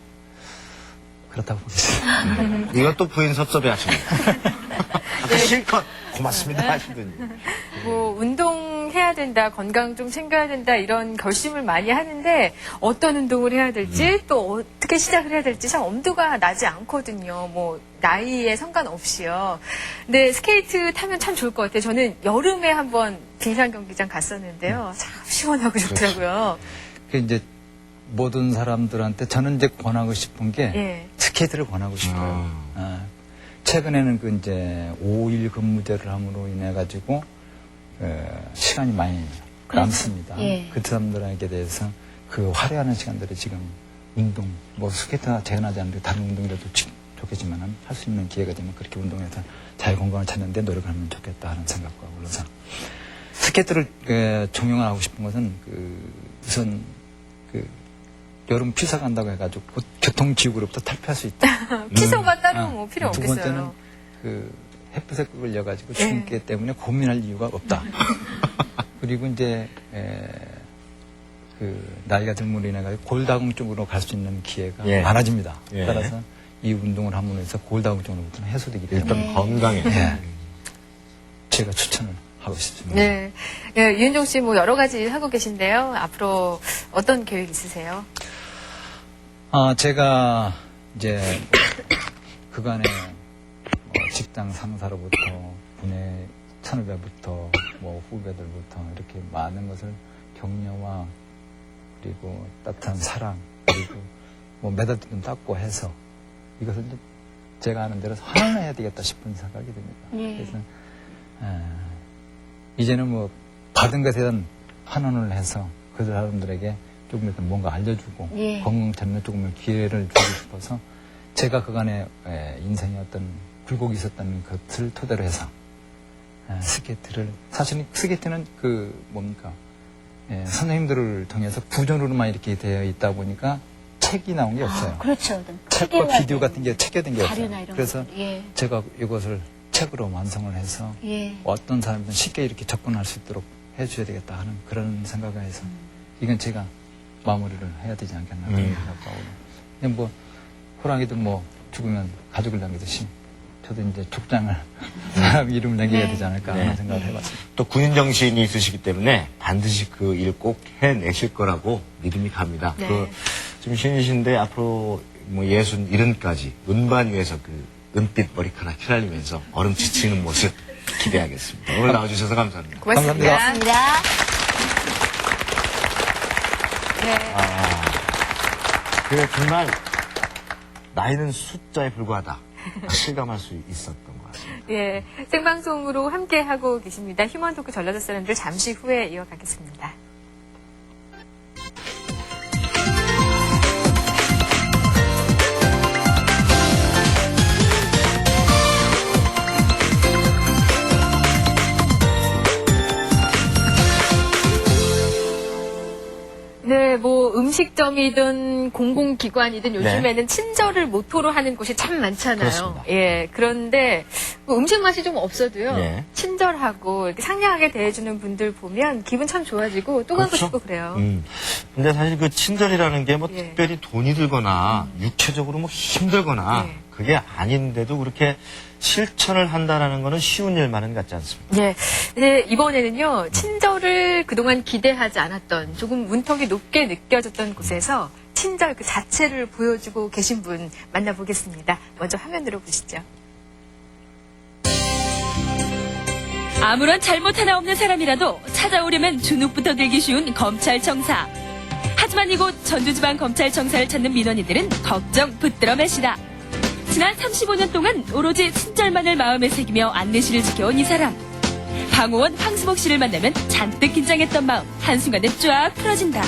그렇다고 보겠습니다. 이것도 부인 섭섭해 하십니다. 아까 실컷 고맙습니다 하시더니. 운동 운동해야 된다, 건강 좀 챙겨야 된다 이런 결심을 많이 하는데 어떤 운동을 해야 될지 또 어떻게 시작을 해야 될지 참 엄두가 나지 않거든요. 뭐 나이에 상관없이요. 근데 스케이트 타면 참 좋을 것 같아요. 저는 여름에 한번 빙상 경기장 갔었는데요. 참 시원하고 좋더라고요. 그 이제 모든 사람들한테 저는 이제 권하고 싶은 게 예. 스케이트를 권하고 싶어요. 최근에는 그 이제 5일 근무제를 함으로 인해 가지고 시간이 많이 남습니다. 예. 그 사람들에게 대해서 그 활용하는 시간들이 지금 운동, 뭐 스케이트가 제한하지 않는데 다른 운동이라도 좋겠지만은 할 수 있는 기회가 되면 그렇게 운동해서 자기 건강을 찾는데 노력을 하면 좋겠다 하는 생각과 올라서 스케이트를 종용하고 싶은 것은 우선 여름 피서 간다고 해가지고 교통지구로부터 탈피할 수 있다. 피서가 따로 뭐 필요 두 없겠어요. 번째는 햇빛에 끌려가지고 춥기 때문에 고민할 이유가 없다. 그리고 이제 나이가 들므로 인해 가지고 골다공 쪽으로 갈 수 있는 기회가 예. 많아집니다. 예. 따라서 이 운동을 함으로 해서 골다공 쪽으로부터는 해소되기 때문에 일단 건강에. 제가 추천을 하고 싶습니다. 네. 예, 유은종 씨 뭐 여러 가지 하고 계신데요. 앞으로 어떤 계획 있으세요? 제가 이제 그간에 직장 상사로부터 분의 선후배부터 뭐 후배들부터 이렇게 많은 것을 격려와 그리고 따뜻한 사랑 그리고 뭐 메달도 좀 땄고 해서 이것을 이제 제가 하는 대로 환원해야 되겠다 싶은 생각이 듭니다. 예. 그래서 이제는 뭐 받은 것에 대한 환원을 해서 그 사람들에게 조금이라도 뭔가 알려주고 예. 건강 찾는 조금의 기회를 주고 싶어서 제가 그간의 인생의 어떤 굴곡이 있었던 것을 토대로 해서 스케이트를 사실은 스케이트는 선생님들을 통해서 부전으로만 이렇게 되어 있다 보니까 책이 나온 게 없어요. 그렇죠. 책과 비디오 같은 게 책겨된 게 자료나 없어요. 이런 그래서 것들. 예. 제가 이것을 책으로 완성을 해서 예. 어떤 사람들은 쉽게 이렇게 접근할 수 있도록 해줘야 되겠다 하는 그런 생각을 해서 이건 제가 마무리를 해야 되지 않겠나 그런 생각하고 그냥 뭐 호랑이도 뭐 죽으면 가족을 남기듯이 저도 이제 족장을 사람 이름을 남겨야 되지 않을까 하는 생각을 해봤습니다. 또 군인 정신이 있으시기 때문에 반드시 그 일 꼭 해내실 거라고 믿음이 갑니다. 네. 지금 신이신데 앞으로 뭐 67까지 은반 위에서 은빛 머리카락 휘날리면서 얼음 지치는 모습 기대하겠습니다. 오늘 나와주셔서 감사합니다. 고맙습니다. 감사합니다. 네. 정말 나이는 숫자에 불과하다. 실감할 수 있었던 것 같습니다. 예, 생방송으로 함께 하고 계십니다. 휴먼 토크 전라도 사람들 잠시 후에 이어가겠습니다. 네, 뭐 음식점이든 공공기관이든 요즘에는 친절을 모토로 하는 곳이 참 많잖아요. 그렇습니다. 예, 그런데 뭐 음식 맛이 좀 없어도요. 네. 친절하고 이렇게 상냥하게 대해주는 분들 보면 기분 참 좋아지고 또 가고 그렇죠? 싶고 그래요. 근데 사실 그 친절이라는 게 뭐 예. 특별히 돈이 들거나 육체적으로 뭐 힘들거나 예. 그게 아닌데도 그렇게 실천을 한다라는 거는 쉬운 일만은 같지 않습니다. 예. 근데 이번에는요, 친절을 그동안 기대하지 않았던 조금 문턱이 높게 느껴졌던 곳에서 친절 그 자체를 보여주고 계신 분 만나보겠습니다. 먼저 화면으로 보시죠. 아무런 잘못 하나 없는 사람이라도 찾아오려면 주눅부터 들기 쉬운 검찰청사. 하지만 이곳 전주지방검찰청사를 찾는 민원인들은 걱정 붙들어 매시다. 지난 35년 동안 오로지 친절만을 마음에 새기며 안내실을 지켜온 이 사람. 방호원 황수복 씨를 만나면 잔뜩 긴장했던 마음 한순간에 쫙 풀어진다.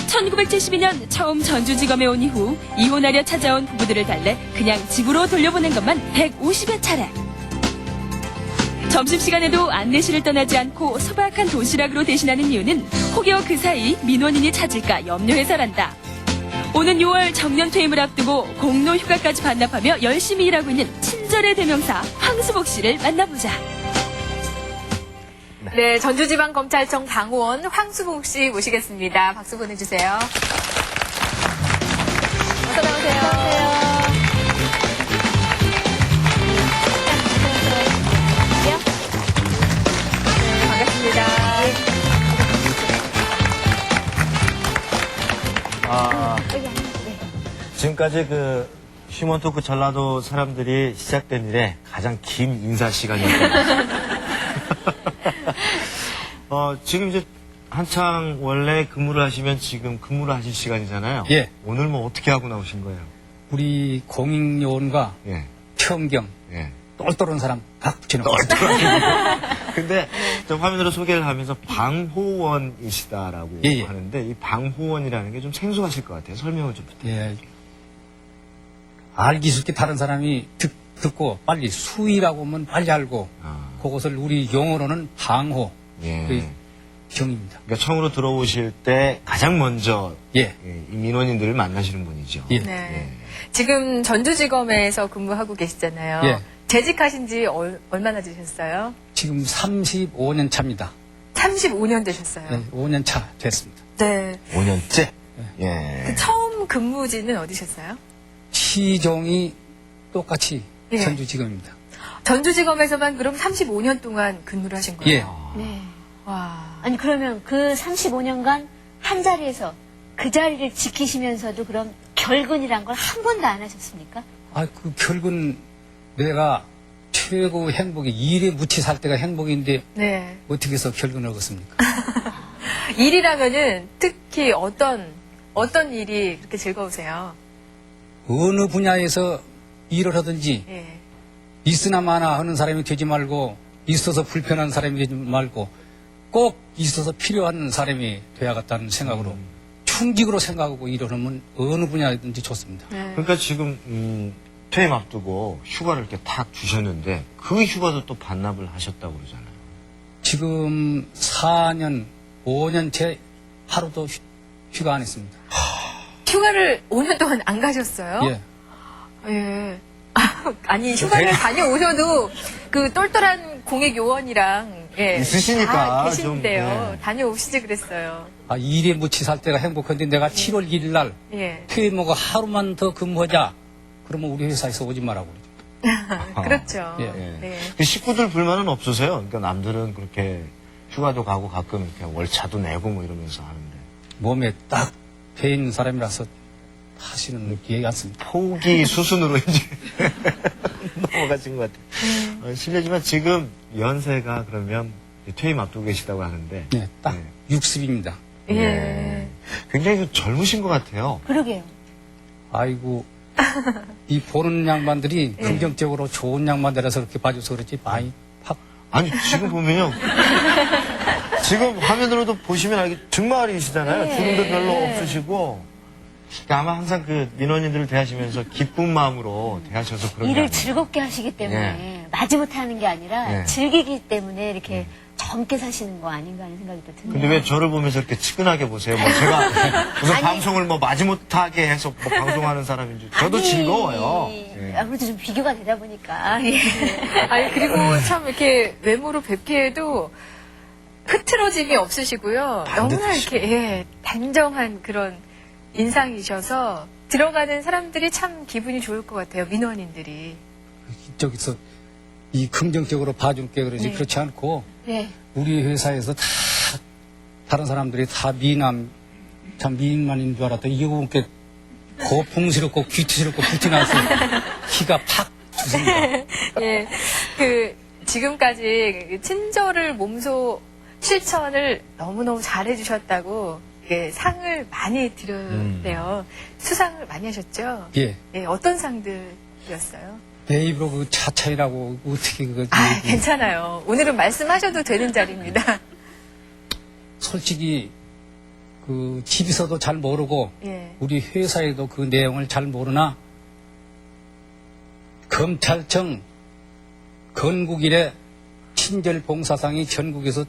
1972년 처음 전주지검에 온 이후 이혼하려 찾아온 부부들을 달래 그냥 집으로 돌려보낸 것만 150여 차례. 점심시간에도 안내실을 떠나지 않고 소박한 도시락으로 대신하는 이유는 혹여 그 사이 민원인이 찾을까 염려해서란다. 오는 6월 정년퇴임을 앞두고 공로휴가까지 반납하며 열심히 일하고 있는 친절의 대명사 황수복 씨를 만나보자. 네, 전주지방검찰청 방호원 황수복 씨 모시겠습니다. 박수 보내주세요. 어서 나오세요. 네, 반갑습니다. 지금까지 그 휴먼 토크 전라도 사람들이 시작된 이래 가장 긴 인사 시간이었습니다. 지금 이제 한창 원래 근무를 하시면 지금 근무를 하실 시간이잖아요. 예. 오늘 뭐 어떻게 하고 나오신 거예요? 우리 공익요원과 예. 평경 예. 똘똘한 사람 다 붙여놓고 근데 좀 화면으로 소개를 하면서 방호원이시다라고 예, 예. 하는데 이 방호원이라는 게 좀 생소하실 것 같아요. 설명을 좀 부탁드립니다. 예. 알기 쉽게 다른 사람이 듣고 빨리 수의라고 하면 빨리 알고 아. 그것을 우리 용어로는 방호 예. 그 경입니다. 그러니까 처음으로 들어오실 때 가장 먼저 예. 이 민원인들을 만나시는 분이죠. 예. 네. 지금 전주지검에서 근무하고 계시잖아요. 예. 재직하신 지 얼마나 되셨어요? 지금 35년 차입니다. 35년 되셨어요. 네, 5년 차 됐습니다. 네. 5년째? 예. 처음 근무지는 어디셨어요? 시종이 똑같이 예. 전주지검입니다. 전주지검에서만 그럼 35년 동안 근무를 하신 예. 거예요? 네. 와. 아니 그러면 그 35년간 한 자리에서 그 자리를 지키시면서도 그럼 결근이란 걸 한 번도 안 하셨습니까? 아, 그 결국은 내가 최고 행복이 일에 묻히 살 때가 행복인데 네. 어떻게 해서 결근을 하겠습니까? 일이라면은 특히 어떤 일이 그렇게 즐거우세요? 어느 분야에서 일을 하든지 예. 있으나 마나 하는 사람이 되지 말고 있어서 불편한 사람이 되지 말고 꼭 있어서 필요한 사람이 돼야겠다는 생각으로 충직으로 생각하고 일을 하면 어느 분야든지 좋습니다. 네. 그러니까 지금 퇴임 앞두고 휴가를 이렇게 탁 주셨는데 그 휴가도 또 반납을 하셨다고 그러잖아요. 지금 4년, 5년째 하루도 휴가 안 했습니다. 휴가를 5년 동안 안 가셨어요? 예. 예. 아니 휴가를 다녀오셔도 그 똘똘한 공익 요원이랑 예, 있으시니까 다 좀, 계신데요. 예. 다녀오시지 그랬어요. 아, 일에 묻히 살 때가 행복한데 내가 7월 1일 날 예. 퇴임하고 하루만 더 근무하자. 그러면 우리 회사에서 오지 말라고 그러죠. 그렇죠. 예. 네. 그 식구들 불만은 없으세요? 그러니까 남들은 그렇게 휴가도 가고 가끔 이렇게 월차도 내고 뭐 이러면서 하는데 몸에 딱 배인 사람이라서 다시는 얘기 않습니다. 포기 수순으로 이제 넘어가신 것 같아요. 실례지만 지금 연세가 그러면 퇴임 앞두고 계시다고 하는데 네, 딱 60입니다. 예. 굉장히 좀 젊으신 것 같아요. 그러게요. 아이고, 이 보는 양반들이 긍정적으로 좋은 양반들이라서 그렇게 봐줘서 그렇지, 많이 아니 지금 보면요. 지금 화면으로도 보시면 알게 정말이시잖아요. 주름도 별로 없으시고. 그러니까 아마 항상 그 민원인들을 대하시면서 기쁜 마음으로 대하셔서 그런 게 일을 아니에요. 즐겁게 하시기 때문에 마지못해 하는 게 아니라 예. 즐기기 때문에 이렇게 젊게 사시는 거 아닌가 하는 생각이 또 드네요. 근데 왜 저를 보면서 이렇게 치근하게 보세요? 뭐 제가 무슨 방송을 뭐 마지못하게 해서 뭐 방송하는 사람인 줄. 저도 아니, 즐거워요. 예. 아무래도 좀 비교가 되다 보니까. 예. 아니 그리고 참 이렇게 외모로 뵙기에도 흐트러짐이 없으시고요. 너무나 이렇게 예, 단정한 그런 인상이셔서 들어가는 사람들이 참 기분이 좋을 것 같아요. 민원인들이. 저기서 이 긍정적으로 봐줄게 그러지, 네. 그렇지 않고, 네. 우리 회사에서 다, 다른 사람들이 다 참 미인만인 줄 알았더니 이분께 고풍스럽고 귀티스럽고 부티나서 기가 팍 주습니다. 예, 그 지금까지 그 친절을 몸소 실천을 너무너무 잘해주셨다고 예, 상을 많이 드렸대요. 수상을 많이 하셨죠? 예. 예, 어떤 상들이었어요? 내 입으로 그 자차이라고 어떻게 그거 아, 괜찮아요. 오늘은 말씀하셔도 되는 자리입니다. 솔직히 그 집에서도 잘 모르고 예. 우리 회사에도 그 내용을 잘 모르나 검찰청 건국 이래 친절 봉사상이 전국에서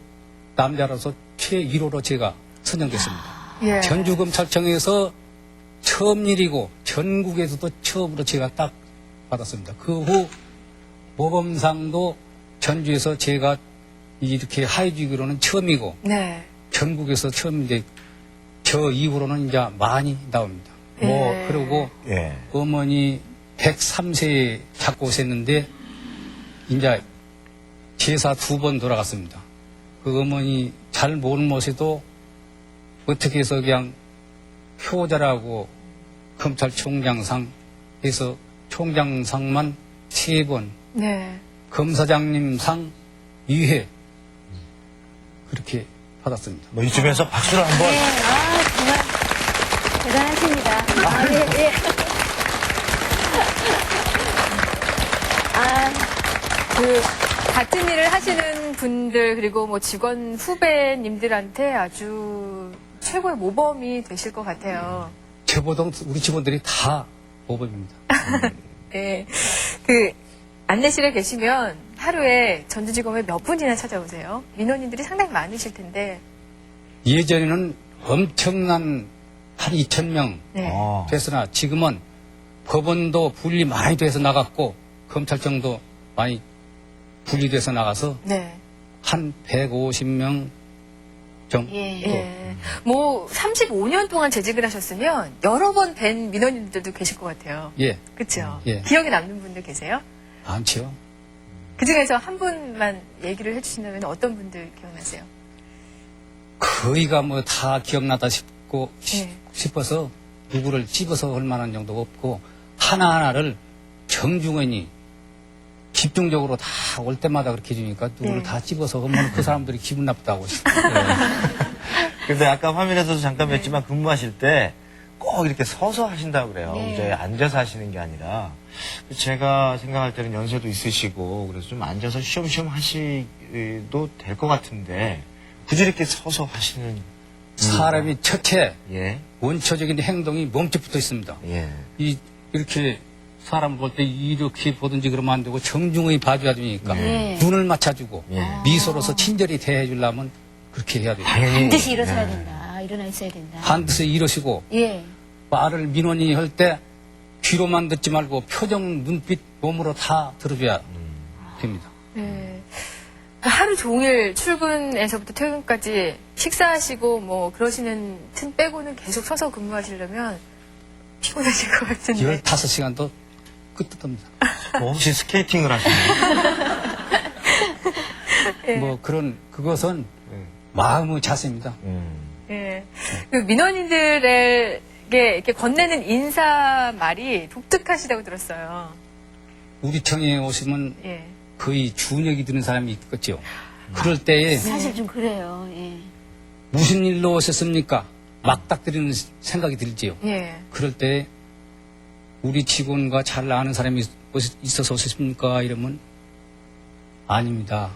남자로서 최1호로 제가 선정됐습니다. 예. 전주검찰청에서 처음 일이고 전국에서도 처음으로 제가 딱 받았습니다. 그 후 모범상도 전주에서 제가 이렇게 하해주기로는 처음이고 네. 전국에서 처음인데 저 이후로는 이제 많이 나옵니다. 뭐 예. 그러고 예. 어머니 103세에 잡고 오셨는데 이제 제사 2번 돌아갔습니다. 그 어머니 잘 모르는 모습도 어떻게 해서 그냥 효자라고 검찰총장상 해서 총장상만 3번, 네. 검사장님상 2회 그렇게 받았습니다. 뭐 이쯤에서 박수를 한번. 네, 정말 대단하십니다. 예. 그 같은 일을 하시는 분들 그리고 뭐 직원 후배님들한테 아주 최고의 모범이 되실 것 같아요. 저보다 우리 직원들이 다 모범입니다. 네. 그 안내실에 계시면 하루에 전주지검에 몇 분이나 찾아오세요? 민원인들이 상당히 많으실 텐데. 예전에는 엄청난 한 2,000명 네. 됐으나 지금은 법원도 분리 많이 돼서 나갔고 검찰청도 많이 분리돼서 나가서 네. 한 150명 정도. 예. 뭐 35년 동안 재직을 하셨으면 여러 번 뵌 민원인들도 계실 것 같아요. 예, 그렇죠? 예. 기억에 남는 분들 계세요? 많죠. 그 중에서 한 분만 얘기를 해주신다면 어떤 분들 기억나세요? 거의가 뭐 다 기억나다 네. 싶어서 누구를 집어서 할 만한 정도가 없고 하나하나를 정중원이 집중적으로 다 올 때마다 그렇게 해주니까 누구를 네. 다 집어서 하면 그 사람들이 기분 나쁘다고 싶어요. 근데 아까 화면에서도 잠깐 뵀지만 근무하실 때 꼭 이렇게 서서 하신다고 그래요. 네. 이제 앉아서 하시는 게 아니라. 제가 생각할 때는 연세도 있으시고 그래서 좀 앉아서 쉬엄쉬엄 하시도 될 것 같은데 굳이 이렇게 서서 하시는 사람이 첫째 예. 원초적인 행동이 몸집 붙어 있습니다. 예. 이렇게 사람을 볼 때 이렇게 보든지 그러면 안 되고 정중히 봐줘야 되니까 네. 눈을 맞춰주고 예. 미소로서 친절히 대해주려면 그렇게 해야 돼요. 당연히 반드시 일어서야 된다. 일어나 있어야 된다. 반드시 이러시고 예. 말을 민원이 할 때 귀로만 듣지 말고 표정, 눈빛, 몸으로 다 들어줘야 됩니다. 네. 하루 종일 출근에서부터 퇴근까지 식사하시고 뭐 그러시는 틈 빼고는 계속 서서 근무하시려면 피곤하실 것 같은데. 15시간도 끝없습니다. 뭐 혹시 스케이팅을 하시나요? 예. 뭐 그것은 마음의 자세입니다. 예. 그 민원인들에게 이렇게 건네는 인사 말이 독특하시다고 들었어요. 우리 청에 오시면 예. 거의 준역이 드는 사람이 있겠죠. 그럴 때에 사실 좀 그래요. 예. 무슨 일로 오셨습니까? 막닥뜨리는 생각이 들지요. 예. 그럴 때 우리 직원과 잘 아는 사람이 있어서 오셨습니까? 이러면 아닙니다.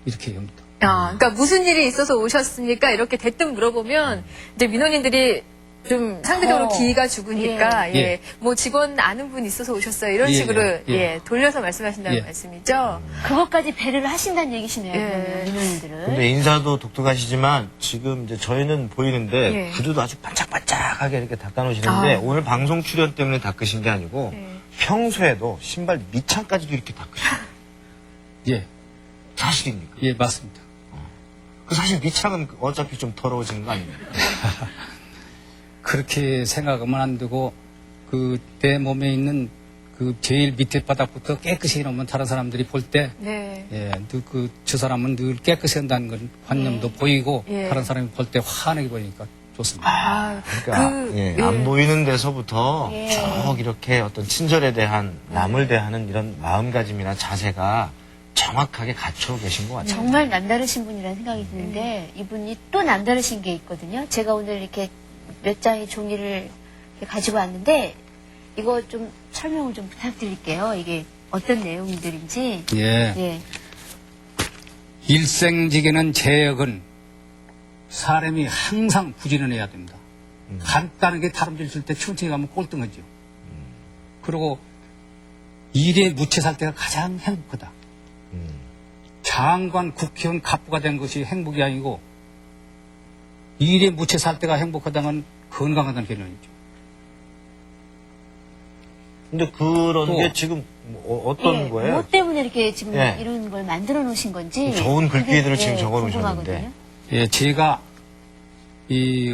이렇게 합니다. 그러니까 무슨 일이 있어서 오셨습니까? 이렇게 대뜸 물어보면 이제 민원인들이 좀 상대적으로 기가 죽으니까 예. 예. 뭐 직원 아는 분 있어서 오셨어요. 이런 예, 식으로 예, 예. 예, 돌려서 말씀하신다는 예. 말씀이죠. 그것까지 배려를 하신다는 얘기시네요. 예. 그러면 민원인들을. 근데 인사도 독특하시지만 지금 이제 저희는 보이는데 예. 구두도 아주 반짝반짝하게 이렇게 닦아놓으시는데 오늘 방송 출연 때문에 닦으신 게 아니고 예. 평소에도 신발 밑창까지도 이렇게 닦으셔요. 예, 사실입니까? 예, 맞습니다. 그 사실 밑창은 어차피 좀 더러워지는 거 아닙니까? 그렇게 생각하면 안 되고 그 내 몸에 있는 그 제일 밑에 바닥부터 깨끗이 해놓으면 다른 사람들이 볼 때 네. 예, 저 사람은 늘 깨끗이 한다는 건 관념도 보이고 예. 다른 사람이 볼 때 환하게 보이니까 좋습니다. 그러니까 예, 안 보이는 데서부터 예. 쭉 이렇게 어떤 친절에 대한 남을 대하는 이런 마음가짐이나 자세가 정확하게 갖춰 계신 것 같아요. 정말 남다르신 분이라는 생각이 드는데 이분이 또 남다르신 게 있거든요. 제가 오늘 이렇게 몇 장의 종이를 이렇게 가지고 왔는데 이거 좀 설명을 좀 부탁드릴게요. 이게 어떤 내용들인지. 예. 예. 일생직에는 제역은 사람이 항상 부지런해야 됩니다. 간단하게 다름질 줄 때 천천히 가면 꼴등하죠. 그리고 일에 묻혀 살 때가 가장 행복하다. 장관, 국회의원, 갑부가 된 것이 행복이 아니고 일에 묻혀 살 때가 행복하다는 건강하다는 개념이죠. 근데 그런 또- 게 지금 어떤 예, 거예요? 뭐 때문에 이렇게 지금 예. 이런 걸 만들어 놓으신 건지. 좋은 글귀들을 그게, 지금 예, 적어 놓으셨는데. 궁금하거든요. 예, 제가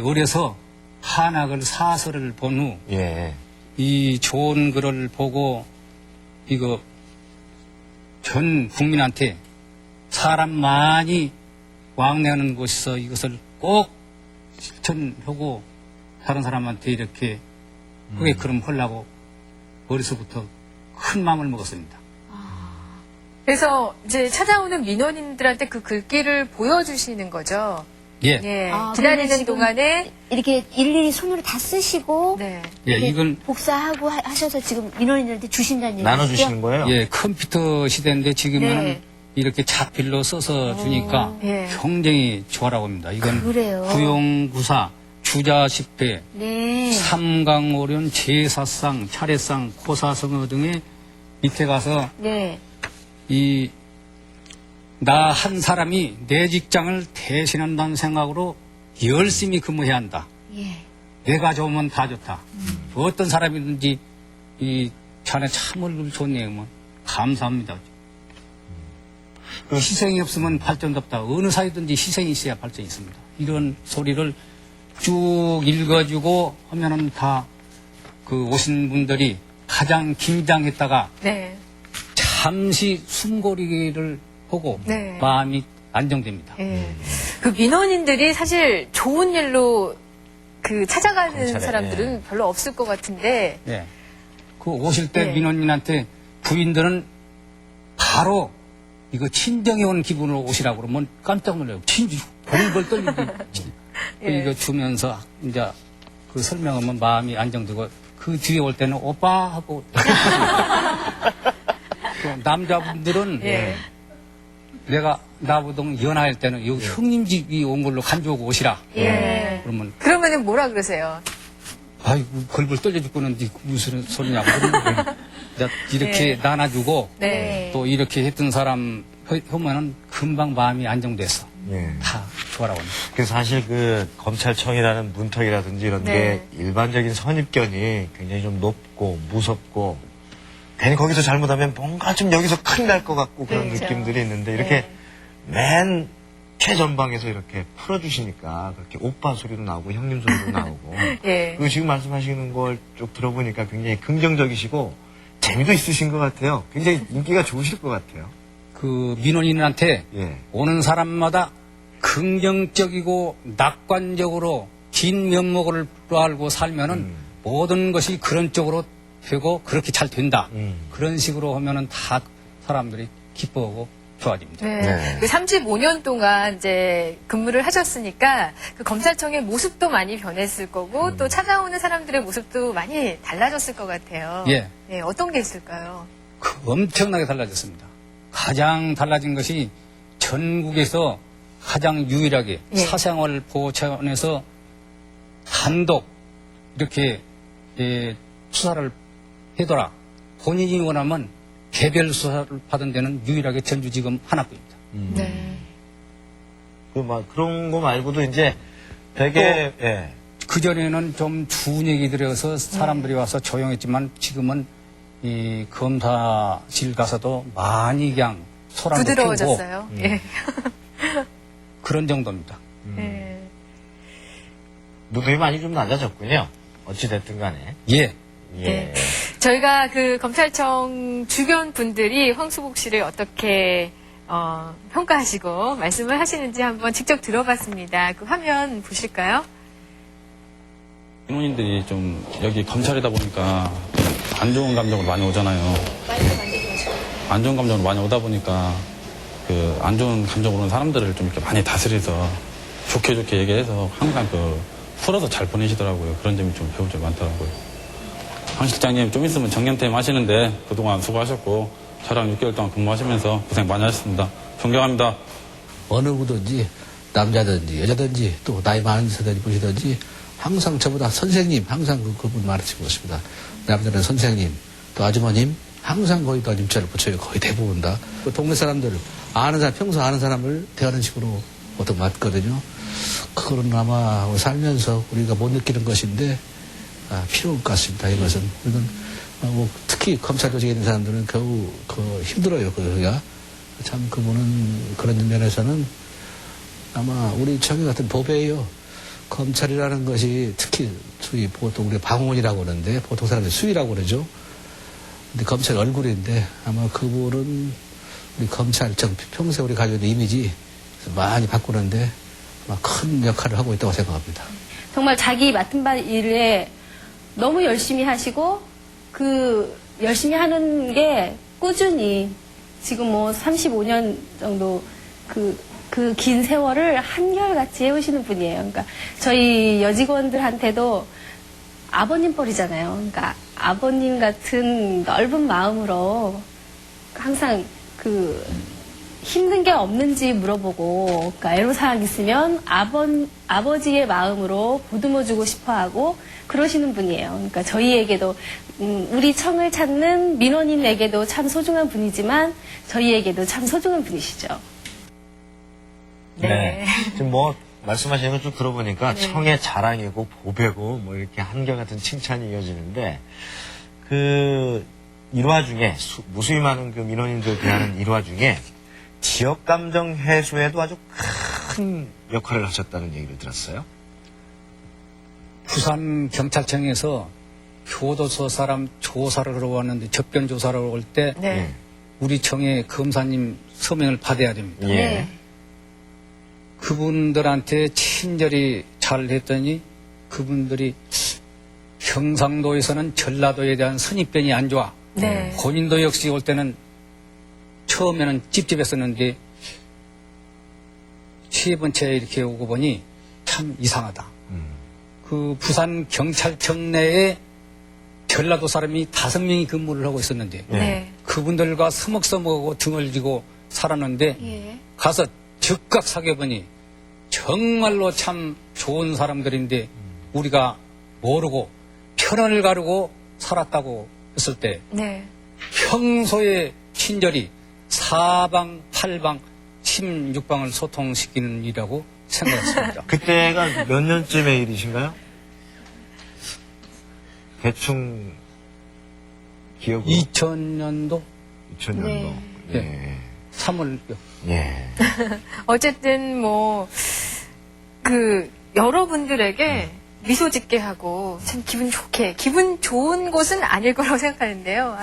어려서 한학을 사설을 본 후 예. 이 좋은 글을 보고 이거 전 국민한테 사람 많이 왕래하는 곳에서 이것을 꼭 실천하고 다른 사람한테 이렇게 그게 그럼 하려고 머릿속부터 큰 마음을 먹었습니다. 그래서 이제 찾아오는 민원인들한테 그 글귀를 보여주시는 거죠. 예. 예. 아, 그러면 기다리는 지금 동안에 이렇게 일일이 손으로 다 쓰시고 네. 예, 이렇게 이건 복사하고 하셔서 지금 민원인들한테 주신다는 얘기죠? 나눠주시는 거예요? 예, 컴퓨터 시대인데 지금은 네. 이렇게 자필로 써서 주니까 예. 굉장히 좋아라고 합니다. 이건 그래요? 구용구사, 주자식배, 네. 삼강오련, 제사상, 차례상, 고사성어 등의 밑에 가서 네. 나 한 사람이 내 직장을 대신한다는 생각으로 열심히 근무해야 한다. 예. 내가 좋으면 다 좋다. 어떤 사람이든지 이 자네 참 얼굴 좋네. 뭐 감사합니다. 희생이 없으면 발전도 없다. 어느 사회든지 희생이 있어야 발전이 있습니다. 이런 소리를 쭉 읽어주고 하면은 다 그 오신 분들이 가장 긴장했다가 네. 잠시 숨고리를 보고 네. 마음이 안정됩니다. 예. 그 민원인들이 사실 좋은 일로 그 찾아가는 검찰에, 사람들은 별로 없을 것 같은데 예. 그 오실 때 네. 민원인한테 부인들은 바로 이거 친정에 온 기분으로 오시라고 그러면 깜짝 놀라요. 친지 벌벌 떨리지. 예. 이거 주면서 이제 그 설명하면 마음이 안정되고 그 뒤에 올 때는 오빠 하고 또 남자분들은 예. 내가 나보다 연하일 때는 여기 형님 집이 온 걸로 간주하고 오시라. 예. 그러면 그러면은 뭐라 그러세요? 아이고 벌벌 떨려 죽고는 무슨 소리냐고 그러면 이제 이렇게 나눠주고 네. 또 이렇게 했던 사람 하면은 금방 마음이 안정돼서 예. 다 좋아라고 합니다. 그래서 사실 그 검찰청이라는 문턱이라든지 이런 네. 게 일반적인 선입견이 굉장히 좀 높고 무섭고 괜히 거기서 잘못하면 뭔가 좀 여기서 큰일 날 것 같고 그런 그렇죠. 느낌들이 있는데 이렇게 맨 최전방에서 이렇게 풀어주시니까 그렇게 오빠 소리도 나오고 형님 소리도 나오고 예. 그리고 지금 말씀하시는 걸 쭉 들어보니까 굉장히 긍정적이시고 재미도 있으신 것 같아요. 굉장히 인기가 좋으실 것 같아요. 그 민원인한테 예. 오는 사람마다 긍정적이고 낙관적으로 긴 면목을 알고 살면은 모든 것이 그런 쪽으로 되고 그렇게 잘 된다. 그런 식으로 하면은 다 사람들이 기뻐하고 좋아집니다. 네. 네. 그 35년 동안 이제 근무를 하셨으니까 그 검찰청의 모습도 많이 변했을 거고 또 찾아오는 사람들의 모습도 많이 달라졌을 것 같아요. 예. 네, 어떤 게 있을까요? 엄청나게 달라졌습니다. 가장 달라진 것이 전국에서 가장 유일하게 예. 사생활 보호 차원에서 단독 이렇게 수사를 해둬라. 본인이 원하면 개별 수사를 받은 데는 유일하게 전주지검 하나뿐입니다. 네. 그런 거 말고도 이제 되게 예. 그전에는 좀 추운 얘기 들어서 사람들이 와서 조용했지만 지금은 이 검사실 가서도 많이 그냥 소란도 피우고 부드러워졌어요. 예. 그런 정도입니다. 예. 무덤이 많이 좀 낮아졌군요. 어찌됐든 간에. 예. 예. 네. 저희가 그 검찰청 주변 분들이 황수복 씨를 어떻게 평가하시고 말씀을 하시는지 한번 직접 들어봤습니다. 그 화면 보실까요? 민원인들이 좀 여기 검찰이다 보니까 안 좋은 감정으로 많이 오잖아요. 안 좋은 감정으로 많이 오다 보니까 그 안 좋은 감정으로 오는 사람들을 좀 이렇게 많이 다스려서 좋게 얘기해서 항상 그 풀어서 잘 보내시더라고요. 그런 점이 좀 배울 점이 많더라고요. 황 실장님 좀 있으면 정년퇴임 하시는데 그동안 수고하셨고 저랑 6개월 동안 근무하시면서 고생 많이 하셨습니다. 존경합니다. 어느 누구든지 남자든지 여자든지 또 나이 많은 세대를 보시든지 항상 저보다 선생님 항상 그분 말하시고 있습니다. 남자는 선생님 또 아주머님 항상 거의 다 님자를 붙여요. 거의 대부분 다. 그 동네 사람들 아는 사람 평소 아는 사람을 대하는 식으로 보통 맞거든요. 그거는 아마 살면서 우리가 못 느끼는 것인데 필요할 것 같습니다. 이것은 우리는 뭐 특히 검찰 조직에 있는 사람들은 겨우 힘들어요. 그가 참 그분은 그런 면에서는 아마 우리 청이 같은 보배예요. 검찰이라는 것이 특히 소위 보통 우리 방언이라고 그러는데 보통 사람들이 수위라고 그러죠. 근데 검찰 얼굴인데 아마 그분은 우리 검찰청 평소에 우리 가지고 있는 이미지 많이 바꾸는데 아마 큰 역할을 하고 있다고 생각합니다. 정말 자기 맡은 바 일에 너무 열심히 하시고 그 열심히 하는 게 꾸준히 지금 뭐 35년 정도 그 긴 세월을 한결같이 해오시는 분이에요. 그러니까 저희 여직원들한테도 아버님 뻘이잖아요. 그러니까 아버님 같은 넓은 마음으로 항상 그 힘든 게 없는지 물어보고, 그러니까 애로사항 있으면 아버지의 마음으로 보듬어주고 싶어하고 그러시는 분이에요. 그러니까 저희에게도 우리 청을 찾는 민원인에게도 참 소중한 분이지만 저희에게도 참 소중한 분이시죠. 네. 지금 뭐 말씀하시는 걸 쭉 들어보니까 청의 자랑이고 보배고 뭐 이렇게 한결같은 칭찬이 이어지는데 그 일화 중에 무수히 많은 그 민원인들 대하는 일화 중에 지역 감정 해소에도 아주 큰 역할을 하셨다는 얘기를 들었어요. 부산 경찰청에서 교도소 사람 조사를 하러 왔는데 접견 조사를 올 때 네. 우리 청의 검사님 서명을 받아야 됩니다. 예. 네. 그분들한테 친절히 잘 했더니 그분들이 경상도에서는 전라도에 대한 선입견이 안 좋아. 네. 본인도 역시 올 때는 처음에는 찝찝했었는데 세 번째 이렇게 오고 보니 참 이상하다. 그 부산 경찰청 내에 전라도 사람이 5명이 근무를 하고 있었는데 네. 그분들과 서먹서먹하고 등을 지고 살았는데 예. 가서 즉각 사귀어보니 정말로 참 좋은 사람들인데 우리가 모르고 편을 가르고 살았다고 했을 때 네. 평소에 친절히 사방, 팔방, 16방을 소통시키는 일이라고 생각했습니다. 그때가 몇 년쯤의 일이신가요? 대충 기억으로 2000년도 2000년도. 네. 예. 3월 예. 어쨌든 뭐 그 여러분들에게 미소 짓게 하고 참 기분 좋은 곳은 아닐 거라고 생각하는데요.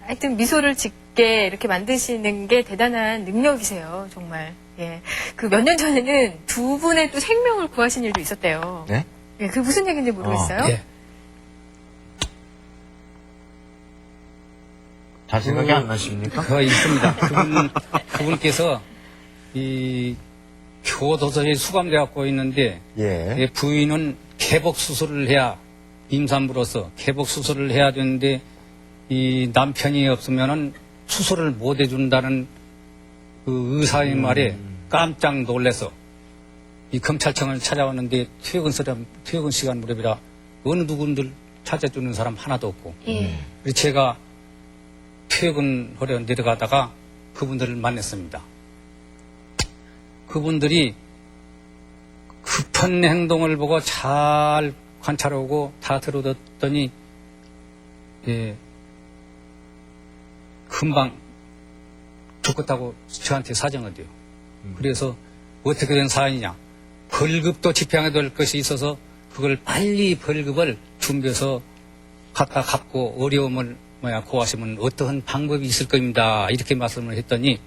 하여튼 미소를 짓게 이렇게 만드시는 게 대단한 능력이세요, 정말. 예. 그 몇 년 전에는 두 분의 또 생명을 구하신 일도 있었대요. 네? 예, 그 무슨 얘기인지 모르겠어요. 예. 잘 생각이 안 나십니까? 그거 있습니다. 그분께서 이 교도소에 수감되어 있는데 예. 부인은 개복 수술을 해야 임산부로서 개복 수술을 해야 되는데 이 남편이 없으면은 수술을 못 해준다는 그 의사의 말에 깜짝 놀라서 이 검찰청을 찾아왔는데 퇴근 시간 무렵이라 어느 누군들 찾아주는 사람 하나도 없고 그래서 제가 퇴근하려 내려가다가 그분들을 만났습니다. 그분들이 급한 행동을 보고 잘 관찰하고 다 들어뒀더니 예, 금방 죽겠다고 저한테 사정을 해요. 그래서 어떻게 된 사안이냐. 벌금도 집행해야 될 것이 있어서 그걸 빨리 벌금을 준비해서 갖다 갚고 어려움을 고하시면 어떠한 방법이 있을 겁니다. 이렇게 말씀을 했더니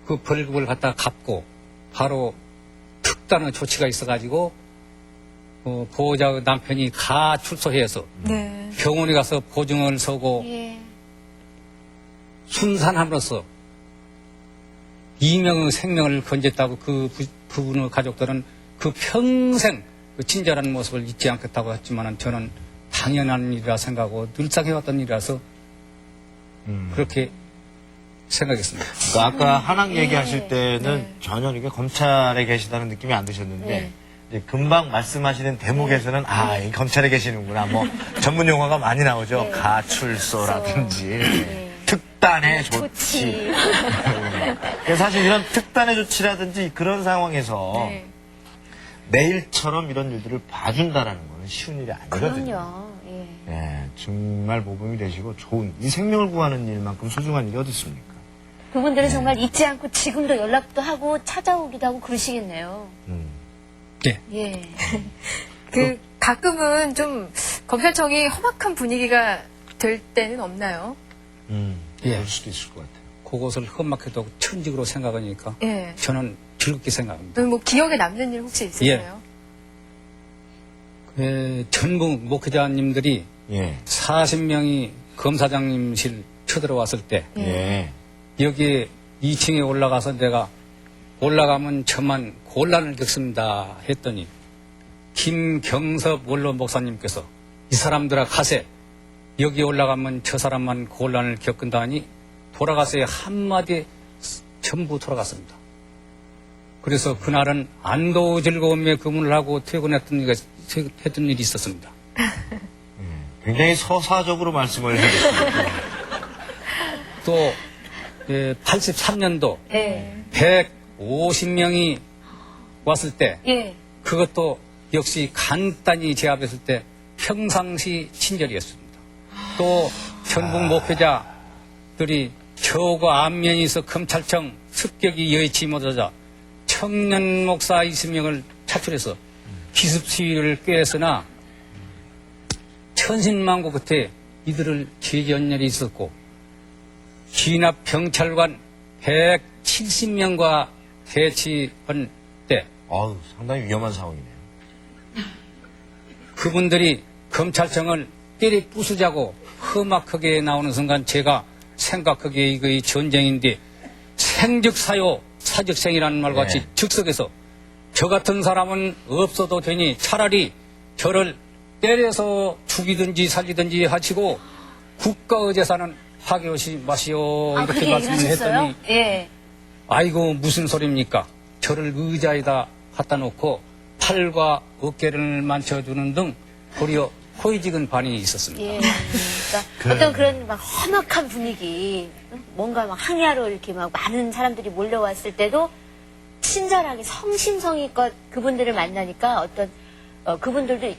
그 벌금을 갖다 갚고 바로 특단의 조치가 있어가지고 보호자 남편이 가출소해서 네. 병원에 가서 보증을 서고 순산함으로써 이명의 생명을 건졌다고 그 부부의 가족들은 그 평생 그 친절한 모습을 잊지 않겠다고 했지만 저는 당연한 일이라 생각하고 늘상 해왔던 일이라서 그렇게 생각했습니다. 그러니까 아까 한학 얘기하실 때는 전혀 이게 검찰에 계시다는 느낌이 안 드셨는데 이제 금방 말씀하시는 대목에서는 이 검찰에 계시는구나. 뭐 전문 용어가 많이 나오죠. 가출소라든지 특단의 조치. 그래서 사실 이런 특단의 조치라든지 그런 상황에서 내일처럼 이런 일들을 봐준다라는 거는 쉬운 일이 아니거든요. 그럼요. 예. 예, 정말 모범이 되시고 좋은 이 생명을 구하는 일만큼 소중한 일이 어디 있습니까? 그분들은 정말 잊지 않고 지금도 연락도 하고 찾아오기도 하고 그러시겠네요. 네. 예. 그 가끔은 좀 검찰청이 험악한 분위기가 될 때는 없나요? 예. 그럴 수도 있을 것 같아요. 그것을 험악해도 천직으로 생각하니까 예. 저는 즐겁게 생각합니다. 뭐 기억에 남는 일 혹시 있으세요? 전국 목회자님들이 예. 40명이 검사장님실 쳐들어왔을 때 예. 여기 2층에 올라가서 내가 올라가면 저만 곤란을 겪습니다 했더니 김경섭 원로 목사님께서 이 사람들아 가세, 여기 올라가면 저 사람만 곤란을 겪는다니 돌아가세요 한마디에 전부 돌아갔습니다. 그래서 그날은 안도 즐거움에 금문을 하고 퇴근했던 일이 있었습니다. 굉장히 서사적으로 말씀을 해주셨습니다. 또 83년도 예. 150명이 왔을 때 예. 그것도 역시 간단히 제압했을 때 평상시 친절이었습니다. 또 전국 목회자들이 저거 안면에서 검찰청 습격이 여의치 못하자 청년 목사 20명을 차출해서 기습 시위를 꾀했으나 천신만고 끝에 이들을 제전열이 있었고 진압 경찰관 170명과 대치한 때 아우, 상당히 위험한 상황이네요. 그분들이 검찰청을 때리 부수자고 험악하게 나오는 순간 제가 생각하기에 이거 전쟁인데 생즉사요 사즉생이라는 말과 같이 네. 즉석에서 저 같은 사람은 없어도 되니 차라리 저를 때려서 죽이든지 살리든지 하시고 국가의 재산은 파괴하시 마시오 아, 이렇게 그렇게 말씀을 얘기를 하셨어요? 했더니 예. 아이고 무슨 소리입니까? 저를 의자에다 갖다 놓고 팔과 어깨를 만져주는 등 도리어 호의직은 반응이 있었습니다. 예. 그러니까 어떤 그런 막 험악한 분위기, 뭔가 막 항야로 이렇게 막 많은 사람들이 몰려왔을 때도 친절하게 성심성의껏 그분들을 만나니까 어떤 그분들도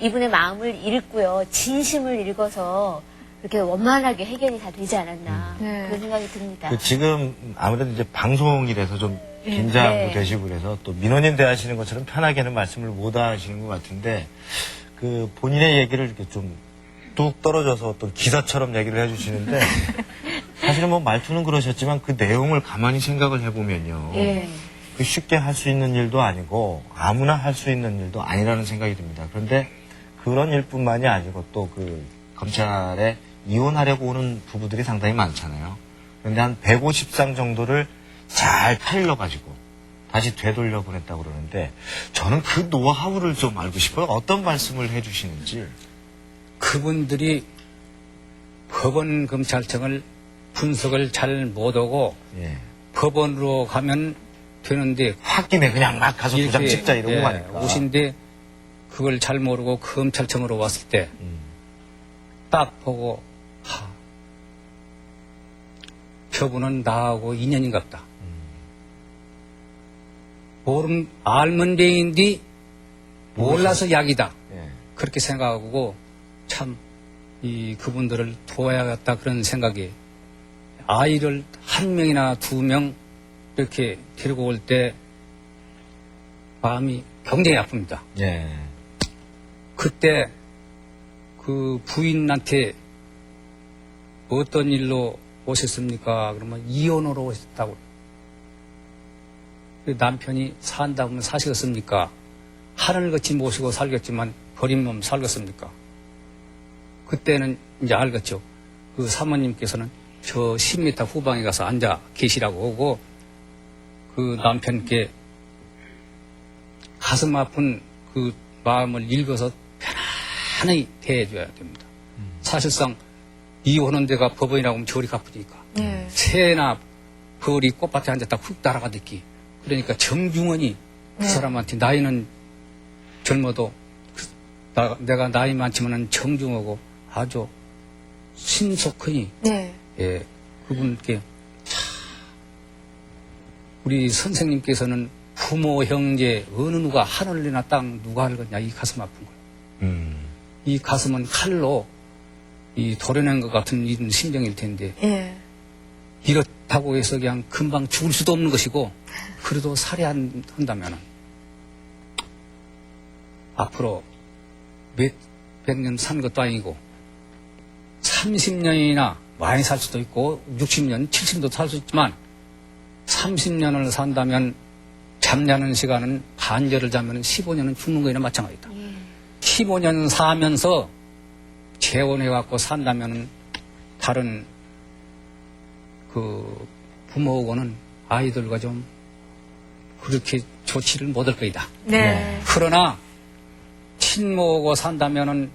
이분의 마음을 읽고요, 진심을 읽어서 그렇게 원만하게 해결이 다 되지 않았나 네. 그런 생각이 듭니다. 그 지금 아무래도 이제 방송이라서 좀 긴장도 네. 되시고 그래서 또 민원인 대하시는 것처럼 편하게는 말씀을 못 하시는 것 같은데 그 본인의 얘기를 이렇게 좀 뚝 떨어져서 또 기사처럼 얘기를 해주시는데 사실은 뭐 말투는 그러셨지만 그 내용을 가만히 생각을 해보면요. 예. 그 쉽게 할 수 있는 일도 아니고 아무나 할 수 있는 일도 아니라는 생각이 듭니다. 그런데 그런 일뿐만이 아니고 또 그 검찰에 이혼하려고 오는 부부들이 상당히 많잖아요. 그런데 한 150상 정도를 잘 타일러가지고 다시 되돌려 보냈다고 그러는데 저는 그 노하우를 좀 알고 싶어요. 어떤 말씀을 해주시는지. 그분들이 법원 검찰청을 분석을 잘 못하고 예. 법원으로 가면 되는데 홧김에 그냥 막 가서 도장 찍자 이러고 가니까. 오신데 그걸 잘 모르고 검찰청으로 왔을 때 딱 보고 저분은 나하고 인연인갑다. 모름 알면 데인디 몰라서 약이다. 예. 그렇게 생각하고 참 이 그분들을 도와야겠다 그런 생각이 아이를 한 명이나 두 명 이렇게 데리고 올 때 마음이 굉장히 아픕니다. 예. 그때 그 부인한테 어떤 일로 오셨습니까? 그러면 이혼으로 오셨다고. 남편이 산다 보면 사시겠습니까? 하늘 같이 모시고 살겠지만 버린 몸 살겠습니까? 그때는 이제 알겠죠. 그 사모님께서는 저 10m 후방에 가서 앉아 계시라고 하고 그 남편께 가슴 아픈 그 마음을 읽어서 편안히 대해줘야 됩니다. 사실상 이혼한 데가 법원이라고 하면 저리 갚으니까. 네. 새나 벌이 꽃밭에 앉았다 훅 날아가듯이. 그러니까 정중원이 그 사람한테 나이는 젊어도 내가 나이 많지만은 정중하고 아주 신속하니 네. 예, 그분께 참 우리 선생님께서는 부모 형제 어느 누가 하늘이나 땅 누가 알겠냐 이 가슴 아픈 거예요. 이 가슴은 칼로 이 도려낸 것 같은 이런 심정일 텐데 예. 이렇다고 해서 그냥 금방 죽을 수도 없는 것이고 그래도 살해한다면은 앞으로 몇 백 년 산 것도 아니고 30년이나 많이 살 수도 있고 60년, 70년도 살 수 있지만 30년을 산다면 잠자는 시간은 반절을 자면 15년은 죽는 거나 마찬가지다. 15년 사면서 재혼해갖고 산다면 다른 그 부모하고는 아이들과 좀 그렇게 좋지를 못할 거이다. 네. 그러나 친모하고 산다면은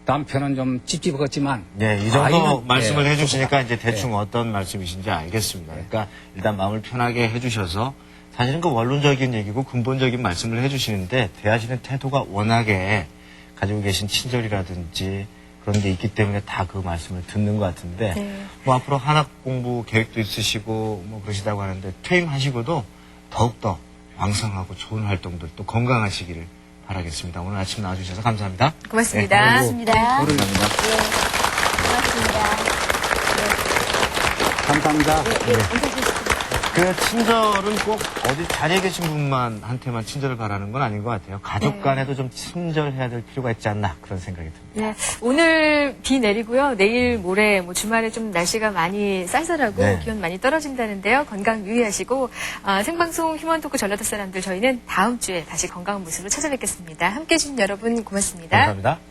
남편은 좀 찝찝하겠지만 네, 이 정도 아이는, 말씀을 예, 해주시니까 이제 좋다. 대충 어떤 말씀이신지 알겠습니다. 그러니까 일단 마음을 편하게 해주셔서 사실은 그 원론적인 얘기고 근본적인 말씀을 해주시는데 대하시는 태도가 워낙에 가지고 계신 친절이라든지 그런 게 있기 때문에 다 그 말씀을 듣는 것 같은데 네. 뭐 앞으로 한학 공부 계획도 있으시고 뭐 그러시다고 하는데 퇴임하시고도 더욱더 왕성하고 좋은 활동들 또 건강하시기를 바라겠습니다. 오늘 아침 나와주셔서 감사합니다. 고맙습니다. 고맙습니다. 감사합니다. 감사합니다. 그 친절은 꼭 어디 자리에 계신 분한테만 친절을 바라는 건 아닌 것 같아요. 가족 간에도 좀 친절해야 될 필요가 있지 않나 그런 생각이 듭니다. 네, 오늘 비 내리고요. 내일 모레 뭐 주말에 좀 날씨가 많이 쌀쌀하고 네. 기온 많이 떨어진다는데요. 건강 유의하시고 생방송 휴먼 토크 전라도 사람들 저희는 다음 주에 다시 건강한 모습으로 찾아뵙겠습니다. 함께해 주신 여러분 고맙습니다. 감사합니다.